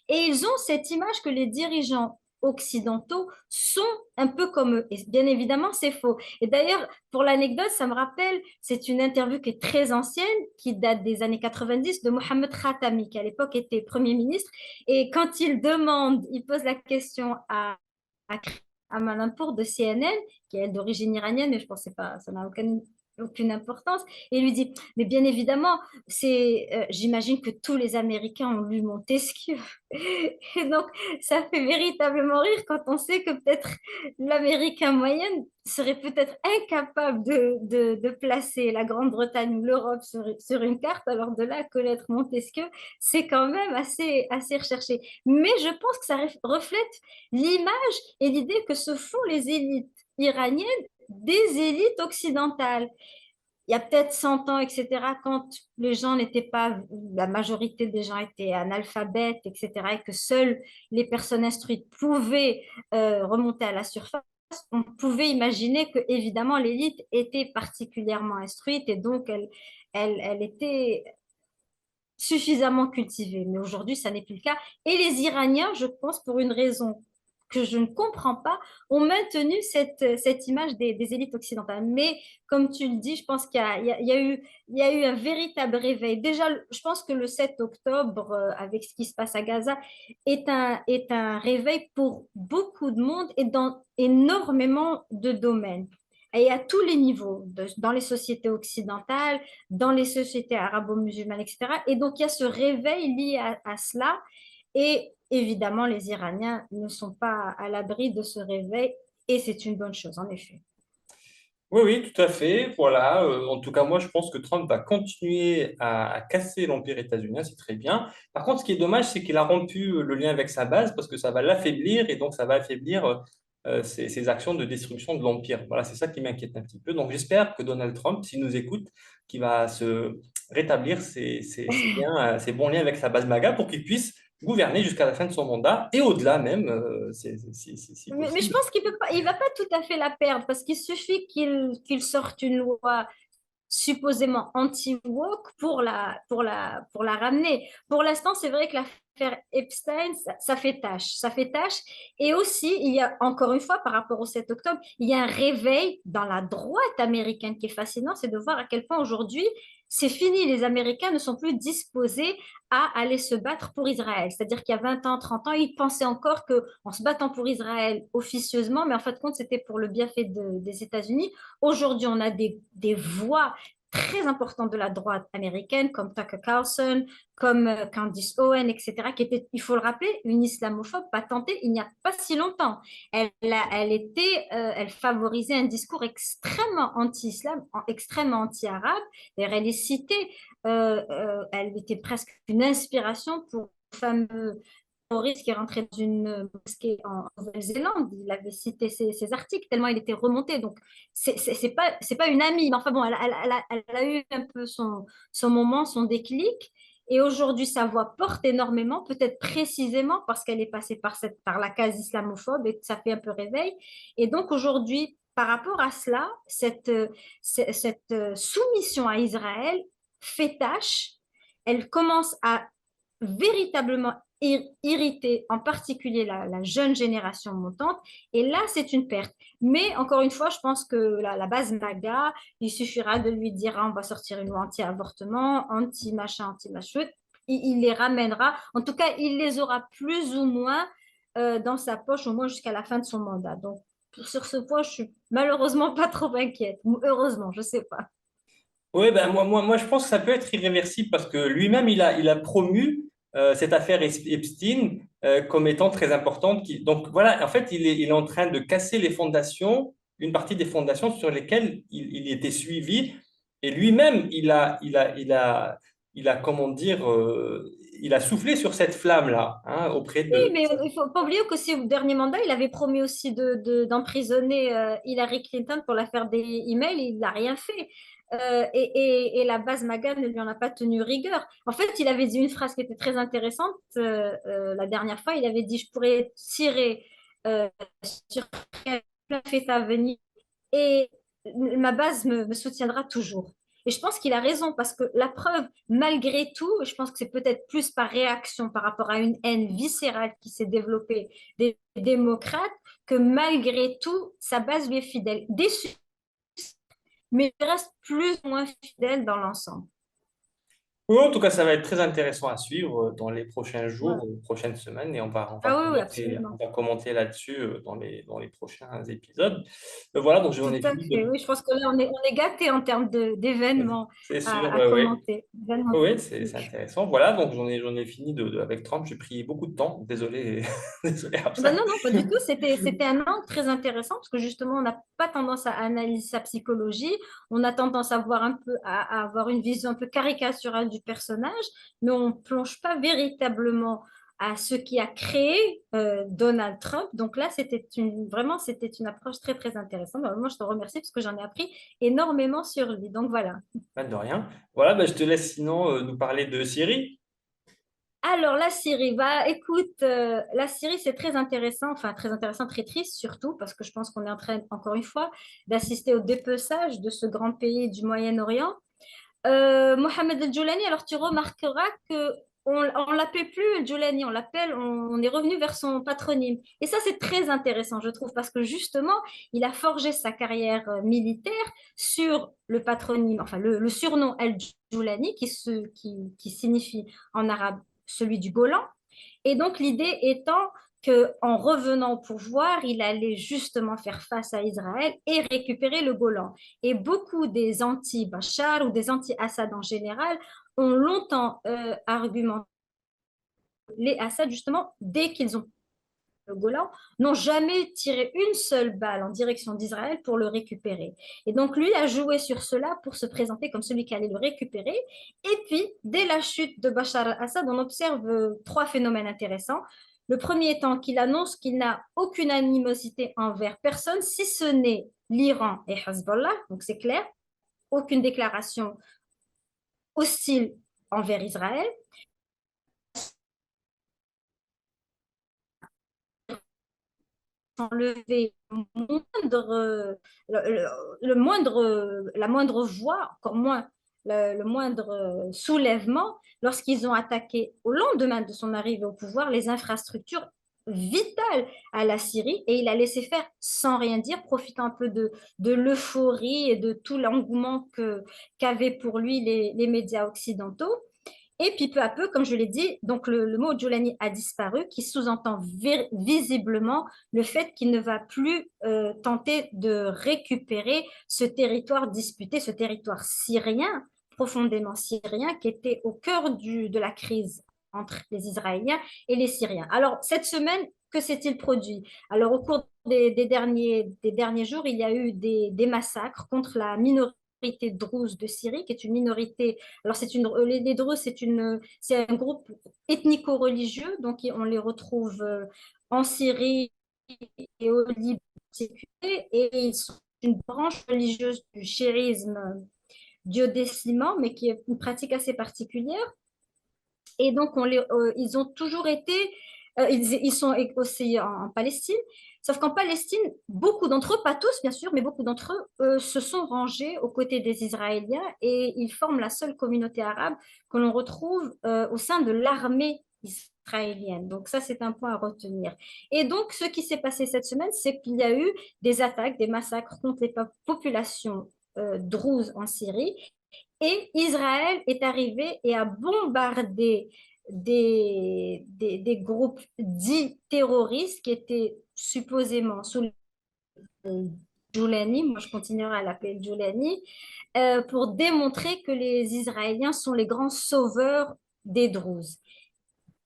Et ils ont cette image que les dirigeants occidentaux sont un peu comme eux. Et bien évidemment, c'est faux. Et d'ailleurs, pour l'anecdote, ça me rappelle, c'est une interview qui est très ancienne, qui date des années 90, de Mohamed Khatami, qui à l'époque était Premier ministre. Et quand il pose la question à Amanpour de CNN, qui est d'origine iranienne, mais je ne pensais pas, ça n'a aucune importance, et il lui dit, mais bien évidemment, j'imagine que tous les Américains ont lu Montesquieu. Et donc, ça fait véritablement rire quand on sait que peut-être l'Américain moyenne serait peut-être incapable de placer la Grande-Bretagne ou l'Europe sur une carte, alors de là à connaître Montesquieu, c'est quand même assez recherché. Mais je pense que ça reflète l'image et l'idée que se font les élites iraniennes des élites occidentales. Il y a peut-être 100 ans, etc., quand les gens n'étaient pas, la majorité des gens étaient analphabètes, etc., et que seules les personnes instruites pouvaient remonter à la surface, on pouvait imaginer que, évidemment, l'élite était particulièrement instruite et donc elle était suffisamment cultivée. Mais aujourd'hui, ça n'est plus le cas. Et les Iraniens, je pense, pour une raison que je ne comprends pas, ont maintenu cette image des élites occidentales. Mais comme tu le dis, je pense qu'il y a eu un véritable réveil. Déjà, je pense que le 7 octobre, avec ce qui se passe à Gaza, est un réveil pour beaucoup de monde et dans énormément de domaines. Et à tous les niveaux, dans les sociétés occidentales, dans les sociétés arabo-musulmanes, etc. Et donc, il y a ce réveil lié à cela. Et évidemment, les Iraniens ne sont pas à l'abri de ce réveil. Et c'est une bonne chose, en effet. Oui, oui, tout à fait. Voilà. En tout cas, moi, je pense que Trump va continuer à casser l'empire états-unien, c'est très bien. Par contre, ce qui est dommage, c'est qu'il a rompu le lien avec sa base parce que ça va l'affaiblir et donc ça va affaiblir ses actions de destruction de l'empire. Voilà, c'est ça qui m'inquiète un petit peu. Donc, j'espère que Donald Trump, s'il nous écoute, qu'il va se rétablir ses bons liens avec sa base MAGA pour qu'il puisse gouverner jusqu'à la fin de son mandat et au-delà même, si Mais je possible. pense il va pas tout à fait la perdre parce qu'il suffit qu'il sorte une loi supposément anti-woke pour la ramener. Pour l'instant, c'est vrai que l'affaire Epstein, ça fait tâche. Ça fait tâche. Et aussi, il y a, encore une fois, par rapport au 7 octobre, il y a un réveil dans la droite américaine qui est fascinant, c'est de voir à quel point aujourd'hui, c'est fini. Les Américains ne sont plus disposés à aller se battre pour Israël. C'est-à-dire qu'il y a 20 ans, 30 ans, ils pensaient encore qu'en se battant pour Israël officieusement, mais en fait, compte, c'était pour le bienfait des États-Unis. Aujourd'hui, on a des voix très importantes de la droite américaine, comme Tucker Carlson, comme Candice Owen, etc., qui était, il faut le rappeler, une islamophobe patentée il n'y a pas si longtemps. Elle favorisait un discours extrêmement anti-islam, extrêmement anti-arabe. D'ailleurs, elle est citée, elle était presque une inspiration pour le fameux terroriste qui est rentré dans une mosquée en Nouvelle-Zélande. Il avait cité ses articles tellement il était remonté. Donc, c'est pas une amie. Mais enfin bon, elle a eu un peu son moment, son déclic. Et aujourd'hui, sa voix porte énormément, peut-être précisément parce qu'elle est passée par la case islamophobe et que ça fait un peu réveil. Et donc aujourd'hui, par rapport à cela, cette soumission à Israël fait tâche. Elle commence à véritablement irriter en particulier la jeune génération montante. Et là, c'est une perte. Mais encore une fois, je pense que la base MAGA, il suffira de lui dire ah, on va sortir une loi anti-avortement, anti-machin, anti-machin. Il les ramènera. En tout cas, il les aura plus ou moins dans sa poche au moins jusqu'à la fin de son mandat. Donc, sur ce point, je suis malheureusement pas trop inquiète. Ou heureusement, je sais pas. Oui, ben moi, je pense que ça peut être irréversible parce que lui-même, il a promu cette affaire Epstein comme étant très importante. Donc voilà, en fait, il est en train de casser les fondations, une partie des fondations sur lesquelles il était suivi. Et lui-même, comment dire, il a soufflé sur cette flamme-là, hein, auprès Oui, de. mais il faut pas oublier qu'aussi au dernier mandat, il avait promis aussi d'emprisonner Hillary Clinton pour l'affaire des emails. Il n'a rien fait. Et la base MAGA ne lui en a pas tenu rigueur. En fait, il avait dit une phrase qui était très intéressante la dernière fois. Il avait dit, je pourrais tirer sur quel fait à venir et ma base me soutiendra toujours. Et je pense qu'il a raison parce que la preuve, malgré tout, je pense que c'est peut-être plus par réaction par rapport à une haine viscérale qui s'est développée des démocrates, que malgré tout, sa base lui est fidèle. Déçu, mais il reste plus ou moins fidèle dans l'ensemble. Oui, en tout cas, ça va être très intéressant à suivre dans les prochains jours, Ouais. prochaines semaines, et Ah oui, oui, absolument. on va commenter là-dessus dans les prochains épisodes. Voilà, donc j'en Tout ai à fini fait. de. Oui, je pense que là, on est gâtés en termes d'événements C'est sûr, à ouais, ouais. commenter. Événements Oui, c'est politiques. intéressant. Voilà, donc j'en ai fini avec Trump. J'ai pris beaucoup de temps. Désolé, désolé, Ben Hamza. non, non, pas du tout. C'était un angle très intéressant parce que justement, on n'a pas tendance à analyser sa psychologie. On a tendance à voir un peu, à avoir une vision un peu caricaturale du personnage, mais on ne plonge pas véritablement à ce qui a créé Donald Trump. Donc là, vraiment, c'était une approche très, très intéressante. Ben, moi, je te remercie parce que j'en ai appris énormément sur lui. Donc voilà. Pas de rien. Voilà, ben, je te laisse sinon nous parler de Syrie. Alors, la Syrie, bah écoute, la Syrie, c'est très intéressant, enfin très intéressant, très triste surtout, parce que je pense qu'on est en train, encore une fois, d'assister au dépeçage de ce grand pays du Moyen-Orient. Mohamed El-Joulani, alors tu remarqueras que on l'appelle plus El-Joulani, on est revenu vers son patronyme. Et ça, c'est très intéressant, je trouve, parce que justement, il a forgé sa carrière militaire sur le patronyme, enfin le surnom El-Joulani, qui signifie en arabe celui du Golan. Et donc, l'idée étant qu'en revenant au pouvoir, il allait justement faire face à Israël et récupérer le Golan. Et beaucoup des anti-Bachar ou des anti-Assad en général ont longtemps argumenté les Assad, justement, dès qu'ils ont le Golan, n'ont jamais tiré une seule balle en direction d'Israël pour le récupérer. Et donc, lui a joué sur cela pour se présenter comme celui qui allait le récupérer. Et puis, dès la chute de Bachar al-Assad, on observe trois phénomènes intéressants. Le premier étant qu'il annonce qu'il n'a aucune animosité envers personne, si ce n'est l'Iran et Hezbollah, donc c'est clair, aucune déclaration hostile envers Israël. Enlever la moindre voix, encore moins le moindre soulèvement, lorsqu'ils ont attaqué au lendemain de son arrivée au pouvoir les infrastructures vitales à la Syrie et il a laissé faire sans rien dire, profitant un peu de l'euphorie et de tout l'engouement qu'avaient pour lui les médias occidentaux. Et puis peu à peu, comme je l'ai dit, donc le mot Djoulani a disparu, qui sous-entend visiblement le fait qu'il ne va plus tenter de récupérer ce territoire disputé, ce territoire syrien, profondément syrien, qui était au cœur de la crise entre les Israéliens et les Syriens. Alors, cette semaine, que s'est-il produit? Alors, au cours des derniers jours, il y a eu des massacres contre la minorité druze de Syrie, qui est une minorité. Alors, les Druzes, c'est un groupe ethnico-religieux, donc on les retrouve en Syrie et au Liban et ils sont une branche religieuse du chiisme duodéciman, mais qui est une pratique assez particulière. Et donc, ils ont toujours été, ils sont aussi en Palestine, sauf qu'en Palestine, beaucoup d'entre eux, pas tous bien sûr, mais beaucoup d'entre eux se sont rangés aux côtés des Israéliens et ils forment la seule communauté arabe que l'on retrouve au sein de l'armée israélienne. Donc ça, c'est un point à retenir. Et donc, ce qui s'est passé cette semaine, c'est qu'il y a eu des attaques, des massacres contre les populations druzes en Syrie et Israël est arrivé et a bombardé des groupes dits terroristes qui étaient supposément sous le Joulani, moi je continuerai à l'appeler le Joulani, pour démontrer que les Israéliens sont les grands sauveurs des Druzes.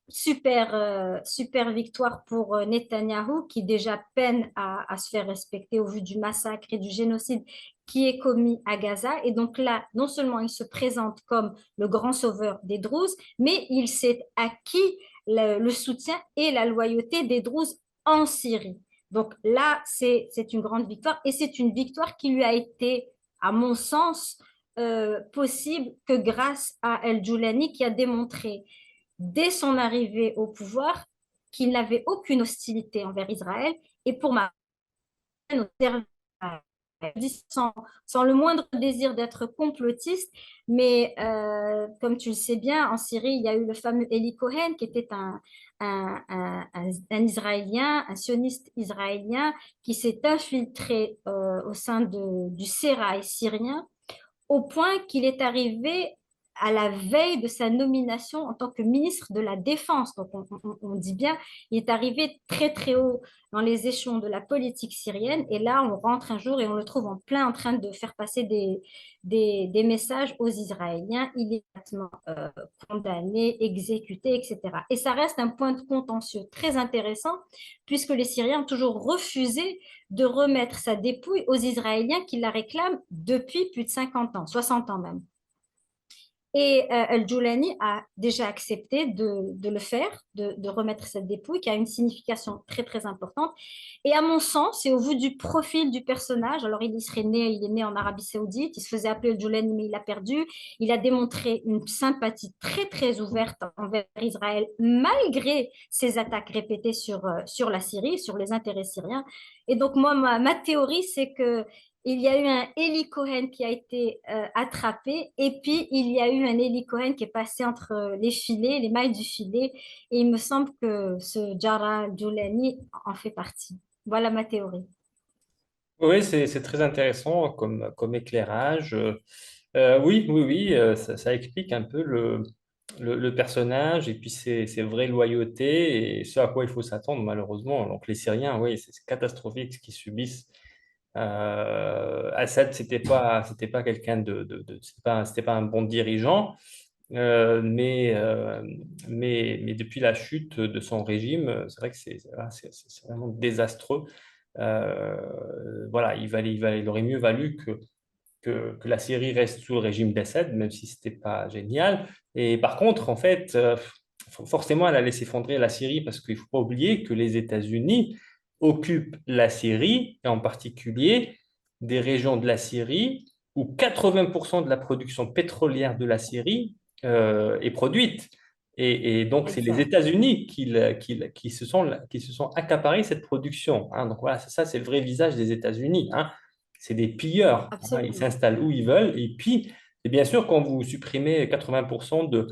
Super, super victoire pour Netanyahou qui déjà peine à se faire respecter au vu du massacre et du génocide qui est commis à Gaza. Et donc là, non seulement il se présente comme le grand sauveur des Druzes, mais il s'est acquis le soutien et la loyauté des Druzes en Syrie. Donc là, c'est une grande victoire et c'est une victoire qui lui a été, à mon sens, possible que grâce à El Joulani qui a démontré dès son arrivée au pouvoir qu'il n'avait aucune hostilité envers Israël et pour ma sans, sans le moindre désir d'être complotiste, mais comme tu le sais bien, en Syrie, il y a eu le fameux Eli Cohen qui était un Israélien, un sioniste israélien qui s'est infiltré au sein du sérail syrien au point qu'il est arrivé à la veille de sa nomination en tant que ministre de la Défense. Donc, on dit bien, il est arrivé très, très haut dans les échelons de la politique syrienne. Et là, on rentre un jour et on le trouve en plein en train de faire passer des messages aux Israéliens. Il est maintenant condamné, exécuté, etc. Et ça reste un point de contentieux très intéressant puisque les Syriens ont toujours refusé de remettre sa dépouille aux Israéliens qui la réclament depuis plus de 50 ans, 60 ans même. Et El-Joulani a déjà accepté de le faire, de remettre cette dépouille, qui a une signification très, très importante. Et à mon sens, et au vu du profil du personnage, alors il est né en Arabie Saoudite, il se faisait appeler El-Joulani, mais il a perdu. Il a démontré une sympathie très, très ouverte envers Israël, malgré ses attaques répétées sur la Syrie, sur les intérêts syriens. Et donc, moi, ma théorie, c'est que il y a eu un Eli Cohen qui a été attrapé et puis il y a eu un Eli Cohen qui est passé entre les filets, les mailles du filet et il me semble que ce Jara Joulani en fait partie. Voilà ma théorie. Oui, c'est très intéressant comme éclairage. Oui, oui, oui, ça explique un peu le personnage et puis ses vraies loyautés et ce à quoi il faut s'attendre malheureusement. Donc les Syriens, oui, c'est catastrophique ce qu'ils subissent. Assad, c'était pas quelqu'un c'était pas un bon dirigeant, mais depuis la chute de son régime, c'est vrai que c'est vraiment désastreux. Voilà, il aurait mieux valu que la Syrie reste sous le régime d'Assad, même si c'était pas génial. Et par contre, en fait, forcément, elle a laissé s'effondrer la Syrie parce qu'il ne faut pas oublier que les États-Unis occupent la Syrie, et en particulier des régions de la Syrie où 80% de la production pétrolière de la Syrie est produite. Et donc, c'est les Exact, États-Unis qui se sont accaparés cette production, hein. Donc voilà, ça, c'est le vrai visage des États-Unis, hein. C'est des pilleurs, hein. Ils absolument. s'installent où ils veulent. Et puis, et bien sûr, quand vous supprimez 80%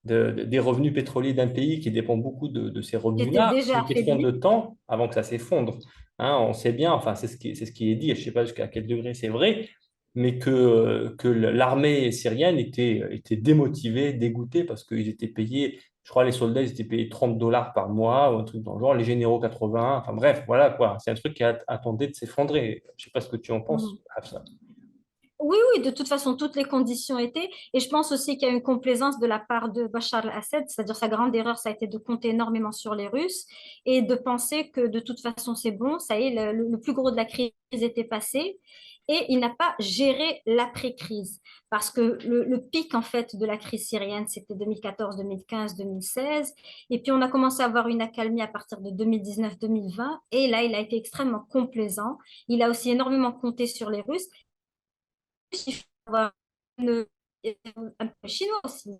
des revenus pétroliers d'un pays qui dépend beaucoup de ces Qui était revenus-là, c'est déjà une question de affaibli. temps avant que ça s'effondre, hein. On sait bien, enfin, c'est ce qui est dit, je ne sais pas jusqu'à quel degré c'est vrai, mais que l'armée syrienne était démotivée, dégoûtée parce qu'ils étaient payés, je crois les soldats, ils étaient payés 30 dollars par mois ou un truc dans le genre, les généraux 80, enfin bref, voilà quoi. C'est un truc qui attendait de s'effondrer. Je ne sais pas ce que tu en penses, Mhm. Hafsa. Oui, oui, de toute façon, toutes les conditions étaient. Et je pense aussi qu'il y a une complaisance de la part de Bachar al-Assad, c'est-à-dire sa grande erreur, ça a été de compter énormément sur les Russes et de penser que de toute façon, c'est bon, ça y est, le plus gros de la crise était passé. Et il n'a pas géré l'après-crise. Parce que le pic, en fait, de la crise syrienne, c'était 2014, 2015, 2016. Et puis, on a commencé à avoir une accalmie à partir de 2019-2020. Et là, il a été extrêmement complaisant. Il a aussi énormément compté sur les Russes il faut avoir un peu chinois aussi.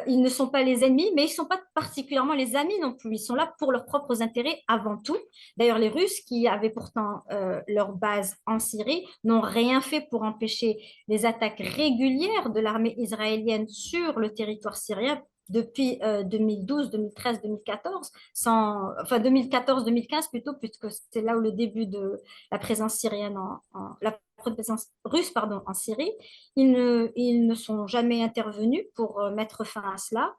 Ils ne sont pas les ennemis, mais ils ne sont pas particulièrement les amis non plus. Ils sont là pour leurs propres intérêts avant tout. D'ailleurs, les Russes, qui avaient pourtant leur base en Syrie, n'ont rien fait pour empêcher les attaques régulières de l'armée israélienne sur le territoire syrien depuis 2012, 2013, 2014, enfin 2014-2015 plutôt, puisque c'est là où le début de la présence syrienne la présence russe pardon, en Syrie. Ils ne sont jamais intervenus pour mettre fin à cela.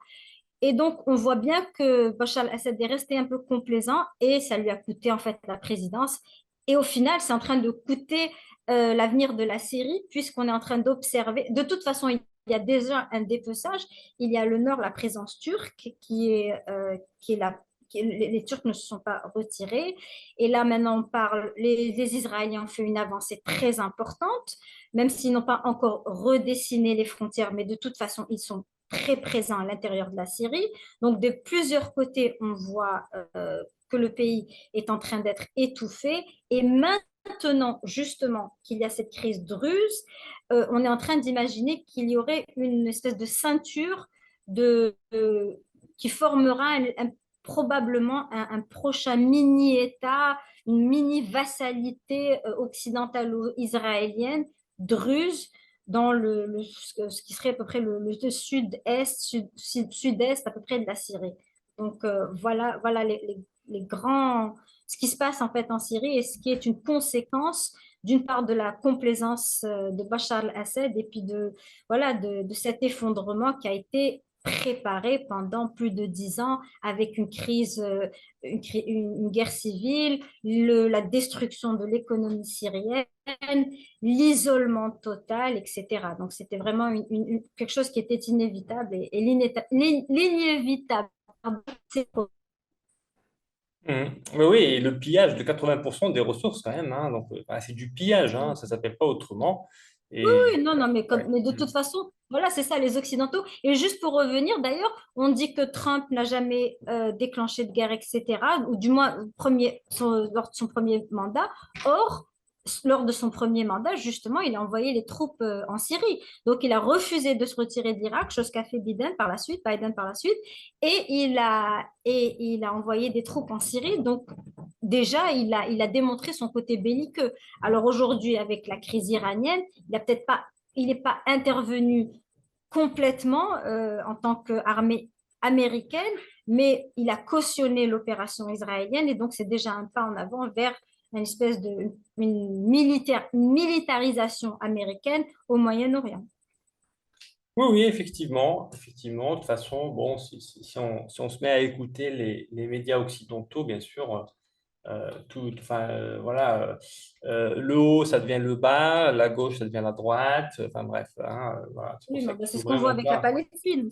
Et donc, on voit bien que Bachar al-Assad est resté un peu complaisant et ça lui a coûté en fait la présidence. Et au final, c'est en train de coûter l'avenir de la Syrie puisqu'on est en train d'observer. De toute façon, il y a déjà un dépeçage. Il y a le nord, la présence turque qui est là. Les Turcs ne se sont pas retirés. Et là, maintenant, on parle, les Israéliens ont fait une avancée très importante, même s'ils n'ont pas encore redessiné les frontières, mais de toute façon, ils sont très présent à l'intérieur de la Syrie. Donc, de plusieurs côtés, on voit que le pays est en train d'être étouffé. Et maintenant, justement, qu'il y a cette crise druze, on est en train d'imaginer qu'il y aurait une espèce de ceinture qui formera probablement un prochain mini-État, une mini-vassalité occidentalo-israélienne druze dans ce qui serait à peu près le sud-est, sud-est à peu près de la Syrie. Donc voilà les grands, ce qui se passe en fait en Syrie et ce qui est une conséquence d'une part de la complaisance de Bachar al-Assad et puis de cet effondrement qui a été préparé pendant plus de 10 ans avec une crise, une guerre civile, la destruction de l'économie syrienne, l'isolement total, etc. Donc, c'était vraiment quelque chose qui était inévitable et l'inévitable. C'est Oui, oui, et le pillage de 80% des ressources quand même, hein, donc bah, c'est du pillage, hein, ça s'appelle pas autrement. Et oui, non, non, mais, ouais. mais de toute façon, voilà, c'est ça, les Occidentaux. Et juste pour revenir, d'ailleurs, on dit que Trump n'a jamais déclenché de guerre, etc., ou du moins lors de son premier mandat. Or, lors de son premier mandat, justement, il a envoyé les troupes en Syrie. Donc, il a refusé de se retirer de l'Irak, chose qu'a fait Biden par la suite, et il a envoyé des troupes en Syrie. Donc, déjà, il a démontré son côté belliqueux. Alors aujourd'hui, avec la crise iranienne, il n'est pas intervenu complètement en tant qu'armée américaine, mais il a cautionné l'opération israélienne et donc c'est déjà un pas en avant vers une espèce de une militarisation américaine au Moyen-Orient. Oui, oui, effectivement, effectivement. De toute façon, bon, si on se met à écouter les médias occidentaux, bien sûr, enfin, voilà, le haut, ça devient le bas, la gauche, ça devient la droite. Enfin bref, hein, voilà, c'est pour Oui, ça mais qu'il c'est faut ce qu'on voit vraiment avec la pas. Palestine.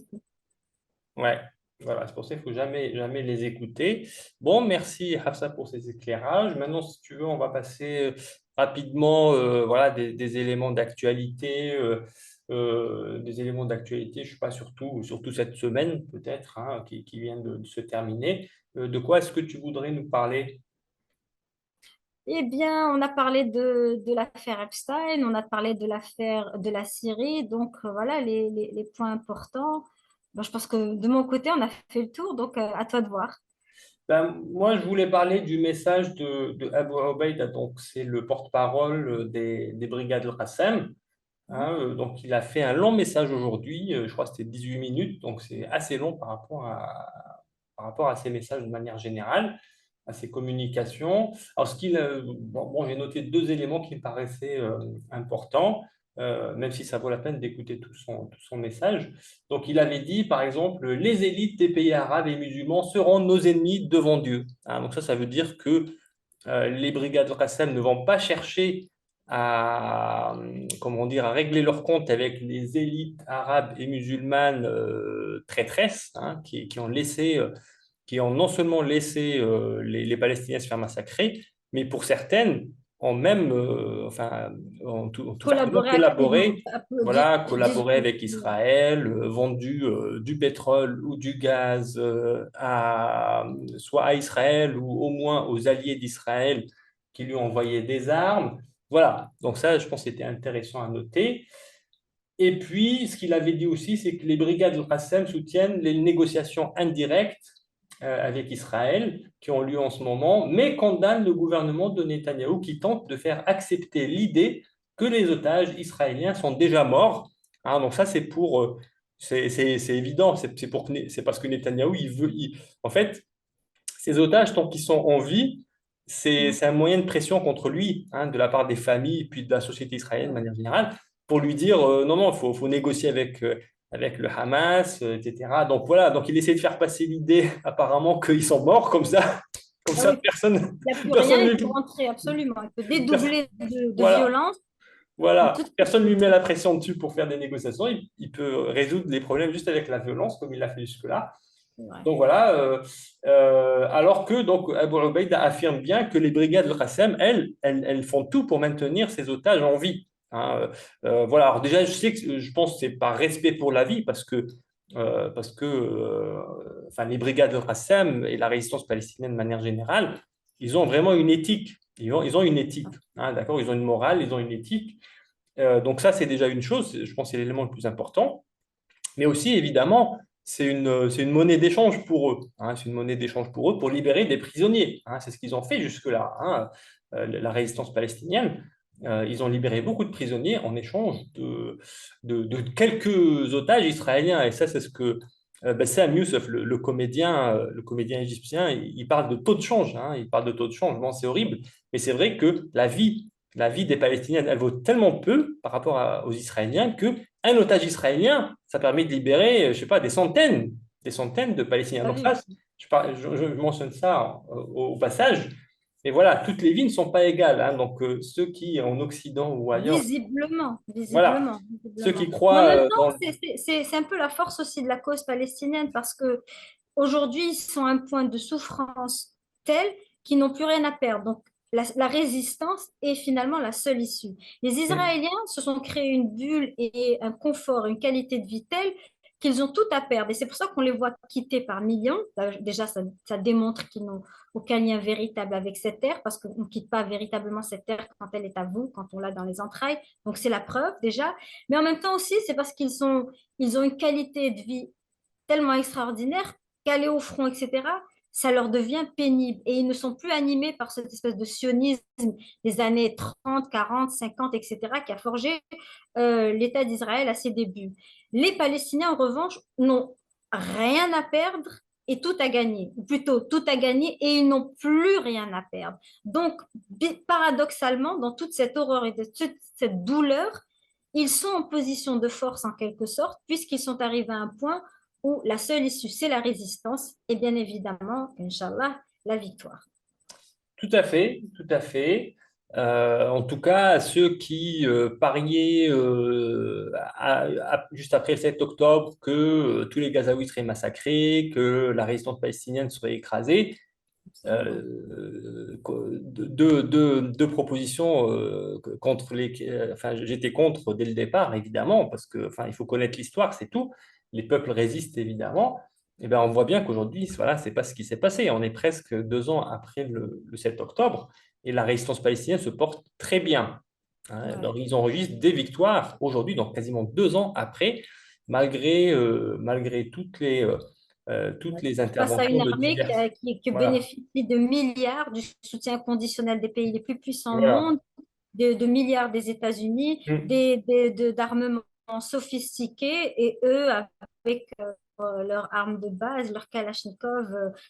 Ouais, voilà, c'est pour ça qu'il faut jamais, jamais les écouter. Bon, merci Hafsa pour ces éclairages. Maintenant, si tu veux, on va passer rapidement, voilà, des éléments d'actualité, des éléments d'actualité. Je sais pas surtout cette semaine peut-être, hein, qui vient de se terminer. De quoi est-ce que tu voudrais nous parler? Eh bien, on a parlé de l'affaire Epstein, on a parlé de l'affaire de la Syrie, donc voilà les points importants. Bon, je pense que de mon côté, on a fait le tour, donc à toi de voir. Ben, moi, je voulais parler du message de Abu Obeida, donc c'est le porte-parole des brigades Qassam. Mhm. Hein, donc, il a fait un long message aujourd'hui, je crois que c'était 18 minutes, donc c'est assez long par rapport à ses messages de manière générale, à ses communications. Alors, bon, j'ai noté deux éléments qui me paraissaient importants, même si ça vaut la peine d'écouter tout son message. Donc, il avait dit, par exemple, les élites des pays arabes et musulmans seront nos ennemis devant Dieu. Hein, donc, ça veut dire que les brigades Qassam ne vont pas chercher à, comment dire, à régler leur compte avec les élites arabes et musulmanes traîtresses, hein, qui ont non seulement laissé les Palestiniens se faire massacrer, mais pour certaines ont même, enfin, ont tout simplement Collaborer activement, collaboré, voilà, collaboré avec Israël, vendu du pétrole ou du gaz soit à Israël ou au moins aux alliés d'Israël qui lui ont envoyé des armes. Voilà, donc ça, je pense que c'était intéressant à noter. Et puis, ce qu'il avait dit aussi, c'est que les brigades al-Qassam soutiennent les négociations indirectes avec Israël qui ont lieu en ce moment, mais condamnent le gouvernement de Netanyahou qui tente de faire accepter l'idée que les otages israéliens sont déjà morts. Hein, donc ça, c'est évident, c'est parce que Netanyahou, en fait, ces otages, tant qu'ils sont en vie, c'est un moyen de pression contre lui, hein, de la part des familles, puis de la société israélienne de manière générale, pour lui dire non, non, il faut négocier avec le Hamas, etc. Donc voilà, donc il essaie de faire passer l'idée apparemment qu'ils sont morts comme Ah ça oui, personne, il n'y a plus rien, personne il lui, peut rentrer, absolument. Il peut personne- dédoubler de voilà, violence en voilà, toute personne lui met sécurité. la pression dessus pour faire des négociations. Il peut résoudre les problèmes juste avec la violence, comme il l'a fait jusque-là. Ouais. Donc voilà, alors que donc Abu Ubaïda affirme bien que les brigades de Qassem, elles font tout pour maintenir ces otages en vie. Hein. Voilà. Alors déjà, je sais que je pense que c'est par respect pour la vie, enfin, les brigades de Qassem et la résistance palestinienne de manière générale, ils ont vraiment une éthique. Ils ont une éthique, hein, d'accord? Ils ont une morale, ils ont une éthique. Donc ça, c'est déjà une chose. Je pense que c'est l'élément le plus important. Mais aussi, évidemment, c'est une monnaie d'échange pour eux. Hein, c'est une monnaie d'échange pour eux pour libérer des prisonniers. Hein, c'est ce qu'ils ont fait jusque-là. Hein, la résistance palestinienne, ils ont libéré beaucoup de prisonniers en échange de quelques otages israéliens. Et ça, c'est ce que Bassem Youssef, le comédien égyptien, il parle de taux de change. Hein, il parle de taux de change. Bon, c'est horrible, mais c'est vrai que la vie des Palestiniens, elle vaut tellement peu par rapport aux Israéliens que un otage israélien, ça permet de libérer, je sais pas, des centaines de Palestiniens. T'as Donc ça, vu? je mentionne ça au passage. Mais voilà, toutes les vies ne sont pas égales. Hein. Donc ceux qui, en Occident ou ailleurs, Visiblement, voilà, visiblement, ceux qui visiblement. Mais en croient même temps, dans... c'est un peu la force aussi de la cause palestinienne parce que aujourd'hui, ils sont à un point de souffrance tel qu'ils n'ont plus rien à perdre. Donc, la résistance est finalement la seule issue. Les Israéliens se sont créés une bulle et un confort, une qualité de vie telle qu'ils ont tout à perdre. Et c'est pour ça qu'on les voit quitter par millions. Déjà, ça démontre qu'ils n'ont aucun lien véritable avec cette terre parce qu'on ne quitte pas véritablement cette terre quand elle est à vous, quand on l'a dans les entrailles. Donc, c'est la preuve déjà. Mais en même temps aussi, c'est parce ils ont une qualité de vie tellement extraordinaire qu'aller au front, etc., ça leur devient pénible. Et ils ne sont plus animés par cette espèce de sionisme des années 30, 40, 50, etc., qui a forgé l'État d'Israël à ses débuts. Les Palestiniens, en revanche, n'ont rien à perdre et tout à gagner, ou plutôt tout à gagner et ils n'ont plus rien à perdre. Donc, paradoxalement, dans toute cette horreur et toute cette douleur, ils sont en position de force en quelque sorte, puisqu'ils sont arrivés à un point où la seule issue, c'est la résistance et bien évidemment, Inch'Allah, la victoire. Tout à fait, tout à fait. En tout cas, ceux qui pariaient juste après le 7 octobre que tous les Gazaouis seraient massacrés, que la résistance palestinienne serait écrasée, Absolument. deux propositions contre enfin, j'étais contre dès le départ, évidemment, parce que, enfin, il faut connaître l'histoire, c'est tout. Les peuples résistent, évidemment. Et ben, on voit bien qu'aujourd'hui, voilà, c'est pas ce qui s'est passé. On est presque 2 ans après le 7 octobre et la résistance palestinienne se porte très bien. Hein. Donc, Ouais. ils enregistrent des victoires aujourd'hui, donc quasiment 2 ans après, malgré toutes Ouais. les Face à interventions une de armée diverses. qui Voilà. bénéficie de milliards du soutien conditionnel des pays les plus puissants au Voilà. monde, de milliards des États-Unis, Mm. d'armements sophistiqués, et eux, avec leurs armes de base, leurs Kalachnikov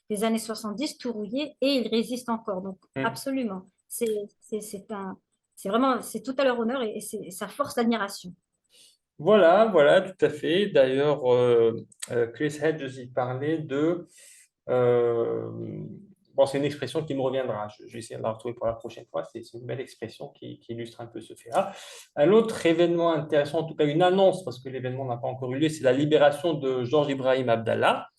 des années 70, tout rouillé, et ils résistent encore. Donc, Mm. absolument, c'est vraiment, c'est tout à leur honneur et ça force l'admiration. Voilà, voilà, tout à fait. D'ailleurs, Chris Hedges, il parlait de... euh, bon, c'est une expression qui me reviendra. Je vais essayer de la retrouver pour la prochaine fois. C'est une belle expression qui illustre un peu ce fait-là. Un autre événement intéressant, en tout cas une annonce, parce que l'événement n'a pas encore eu lieu, c'est la libération de Georges Ibrahim Abdallah,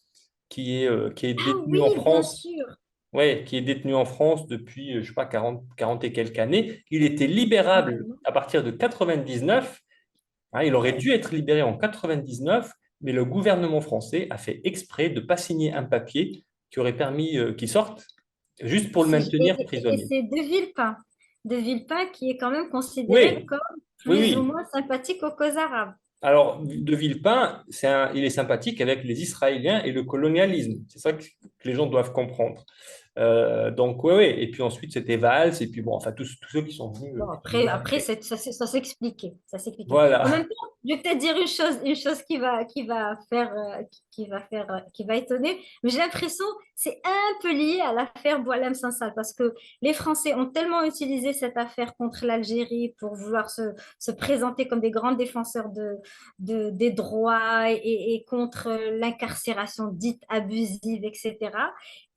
qui est Ah détenu en oui, bien France. sûr. Ouais, qui est détenu en France depuis, je sais pas, 40 et quelques années. Il était libérable à partir de 99. Hein, il aurait Ouais. dû être libéré en 99, mais le gouvernement français a fait exprès de ne pas signer un papier qui aurait permis qu'il sorte, juste pour le maintenir Et prisonnier. c'est De Villepin qui est quand même considéré Oui, comme oui, plus ou oui. moins sympathique aux causes arabes. Alors, De Villepin, il est sympathique avec les Israéliens et le colonialisme. C'est ça que les gens doivent comprendre. Donc, oui, ouais. Et puis ensuite, c'était Valls, et puis bon, enfin, tous ceux qui sont venus Bon, quelques années après après. ça s'expliquait. Ça s'expliquait. En même Voilà. temps, je vais peut-être dire une chose qui va étonner, mais j'ai l'impression que c'est un peu lié à l'affaire Boualem Sansal, parce que les Français ont tellement utilisé cette affaire contre l'Algérie pour vouloir se présenter comme des grands défenseurs des droits et contre l'incarcération dite abusive, etc.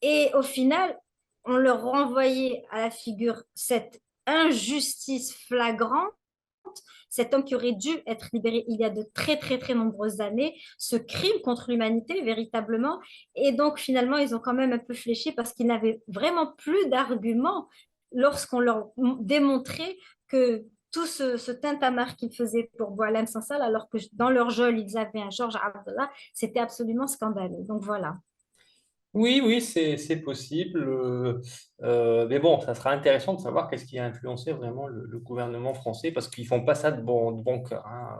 Et au final, on leur renvoyait à la figure cette injustice flagrante, cet homme qui aurait dû être libéré il y a de très, très, très nombreuses années, ce crime contre l'humanité, véritablement. Et donc, finalement, ils ont quand même un peu fléchi parce qu'ils n'avaient vraiment plus d'arguments lorsqu'on leur démontrait que tout ce tintamarre qu'ils faisaient pour Boualem Sansal, alors que dans leur geôle, ils avaient un Georges Abdallah, c'était absolument scandaleux. Donc voilà. Oui, oui, c'est possible. Mais bon, ça sera intéressant de savoir qu'est-ce qui a influencé vraiment le gouvernement français, parce qu'ils font pas ça de bon cœur, hein,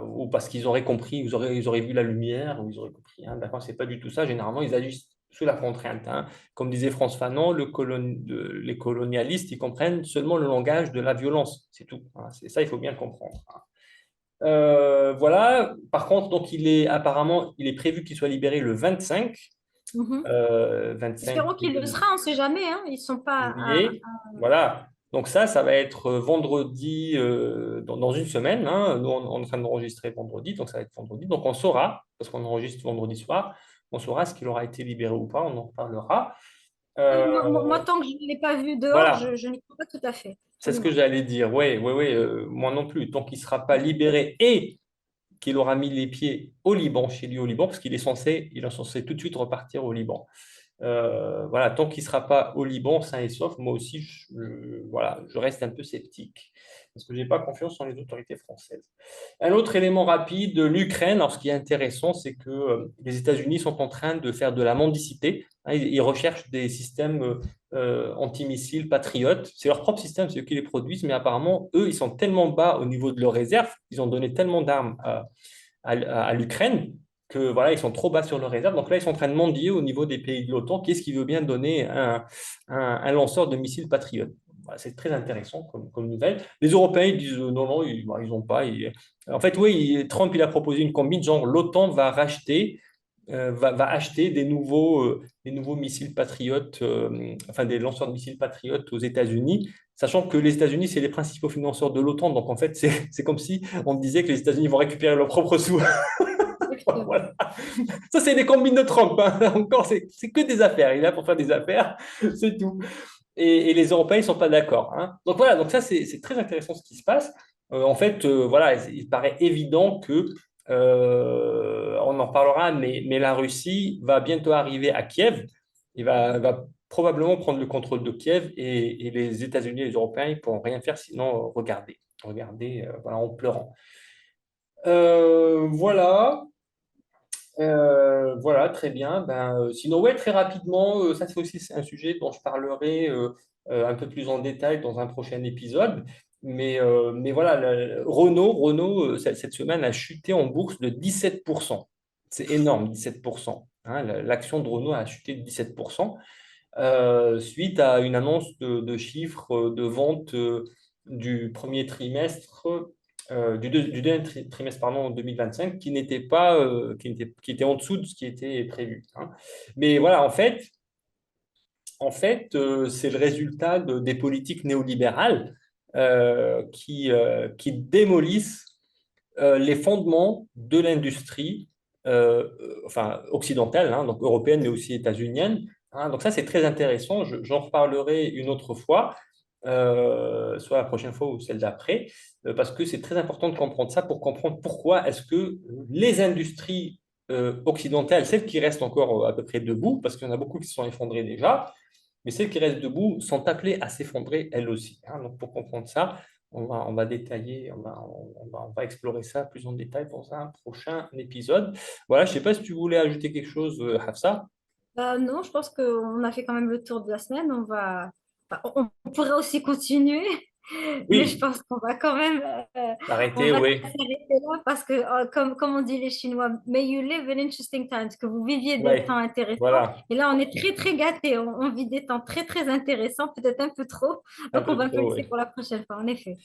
ou parce qu'ils auraient compris, ils auraient vu la lumière, ou ils auraient compris. Hein, d'accord, c'est pas du tout ça. Généralement, ils agissent sous la contrainte. Hein. Comme disait Frantz Fanon, les colonialistes, ils comprennent seulement le langage de la violence. C'est tout. Hein. C'est ça, il faut bien le comprendre. Hein. Voilà. Par contre, donc apparemment, il est prévu qu'il soit libéré le 25. Mhm. 25 Espérons qu'il le sera, on ne sait jamais, hein. Ils ne sont pas février. Voilà. Donc ça va être vendredi, dans une semaine. Hein. Nous, on est en train d'enregistrer vendredi, donc ça va être vendredi. Donc on saura, parce qu'on enregistre vendredi soir, on saura ce qu'il aura été libéré ou pas, on en reparlera. Euh, moi, tant que je ne l'ai pas vu dehors, voilà, je n'y crois pas tout à fait. c'est ce que Absolument. j'allais dire. Oui, oui, oui, moi non plus. Tant qu'il ne sera pas libéré et qu'il aura mis les pieds au Liban, chez lui au Liban, parce il est censé tout de suite repartir au Liban. Voilà, tant qu'il ne sera pas au Liban, sain et sauf, moi aussi, voilà, je reste un peu sceptique parce que je n'ai pas confiance en les autorités françaises. Un autre élément rapide, l'Ukraine. Alors, ce qui est intéressant, c'est que les États-Unis sont en train de faire de la mendicité. Hein, ils recherchent des systèmes antimissiles patriotes. C'est leur propre système, c'est eux qui les produisent, mais apparemment, eux, ils sont tellement bas au niveau de leurs réserves, ils ont donné tellement d'armes à l'Ukraine que voilà, ils sont trop bas sur leurs réserves. Donc là, ils sont en train de mendier au niveau des pays de l'OTAN. Qui est-ce qui veut bien donner un lanceur de missiles Patriot? Voilà, c'est très intéressant comme nouvelle. Les Européens ils disent non, non, ils n'ont pas. En fait, oui, Trump il a proposé une combine, genre l'OTAN va racheter, va acheter des nouveaux missiles patriotes, enfin des lanceurs de missiles patriotes aux États-Unis, sachant que les États-Unis, c'est les principaux financeurs de l'OTAN. Donc en fait, c'est comme si on disait que les États-Unis vont récupérer leurs propres sous. Exactement. Voilà. Ça, c'est des combines de Trump. Hein. Encore, c'est que des affaires. Il est là pour faire des affaires, c'est tout. Et les Européens, ils ne sont pas d'accord. Hein. Donc voilà, donc ça, c'est très intéressant ce qui se passe. En fait, voilà, il paraît évident que, on en parlera, mais la Russie va bientôt arriver à Kiev. Va probablement prendre le contrôle de Kiev et les États-Unis et les Européens, ils ne pourront rien faire sinon regarder voilà, en pleurant. Voilà. Voilà, très bien. Sinon, ouais, très rapidement, ça c'est aussi un sujet dont je parlerai un peu plus en détail dans un prochain épisode. Mais voilà, Renault cette semaine a chuté en bourse de 17%. C'est énorme, 17%. Hein. L'action de Renault a chuté de 17% suite à une annonce de chiffres de vente du premier trimestre, du deuxième trimestre pardon, 2025, qui était en dessous de ce qui était prévu. Hein. Mais voilà, c'est le résultat des politiques néolibérales qui démolissent les fondements de l'industrie, enfin occidentale, hein, donc européenne, mais aussi états-unienne. Hein. Donc ça, c'est très intéressant. J'en reparlerai une autre fois, soit la prochaine fois ou celle d'après, parce que c'est très important de comprendre ça pour comprendre pourquoi est-ce que les industries occidentales, celles qui restent encore à peu près debout, parce qu'il y en a beaucoup qui se sont effondrées déjà, mais celles qui restent debout sont appelées à s'effondrer elles aussi. Hein. Donc pour comprendre ça, on va détailler, on va explorer ça plus en détail dans un prochain épisode. Voilà, je ne sais pas si tu voulais ajouter quelque chose, Hafsa. Non, je pense qu'on a fait quand même le tour de la semaine. On pourrait aussi continuer. Mais je Oui, pense qu'on va quand même on arrêtez, va oui. s'arrêter là parce que, comme on dit les Chinois, may you live in interesting times, que vous viviez des temps Oui, intéressants. voilà, Et là, on est très, très gâtés. On vit des temps très, très intéressants, peut-être un peu trop. un Donc, on peu va un peu trop, laisser oui. pour la prochaine fois, en effet.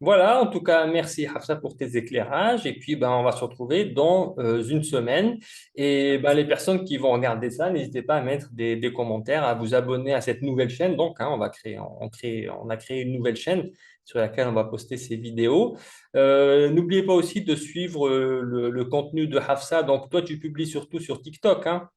Voilà, en tout cas, merci Hafsa pour tes éclairages. Et puis, ben, on va se retrouver dans une semaine. Et ben, les personnes qui vont regarder ça, n'hésitez pas à mettre des commentaires, à vous abonner à cette nouvelle chaîne. Donc, hein, on a créé une nouvelle chaîne sur laquelle on va poster ces vidéos. N'oubliez pas aussi de suivre le contenu de Hafsa. Donc, toi, tu publies surtout sur TikTok, hein?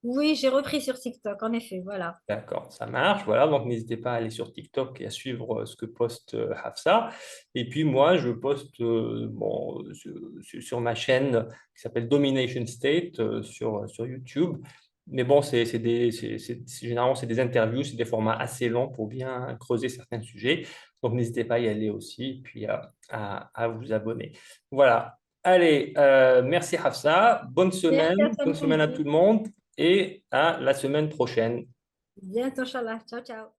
Oui, j'ai repris sur TikTok, en effet, voilà. D'accord, ça marche. Voilà, donc n'hésitez pas à aller sur TikTok et à suivre ce que poste Hafsa. Et puis moi, je poste sur ma chaîne qui s'appelle Domination State sur YouTube. Mais bon, généralement, c'est des interviews, c'est des formats assez longs pour bien creuser certains sujets. Donc n'hésitez pas à y aller aussi et puis à vous abonner. Voilà. Allez, merci Hafsa. Merci à toi, Bonne semaine à tout Mehdi. le monde et à la semaine prochaine. Bientôt, Inch'Allah. Ciao, ciao.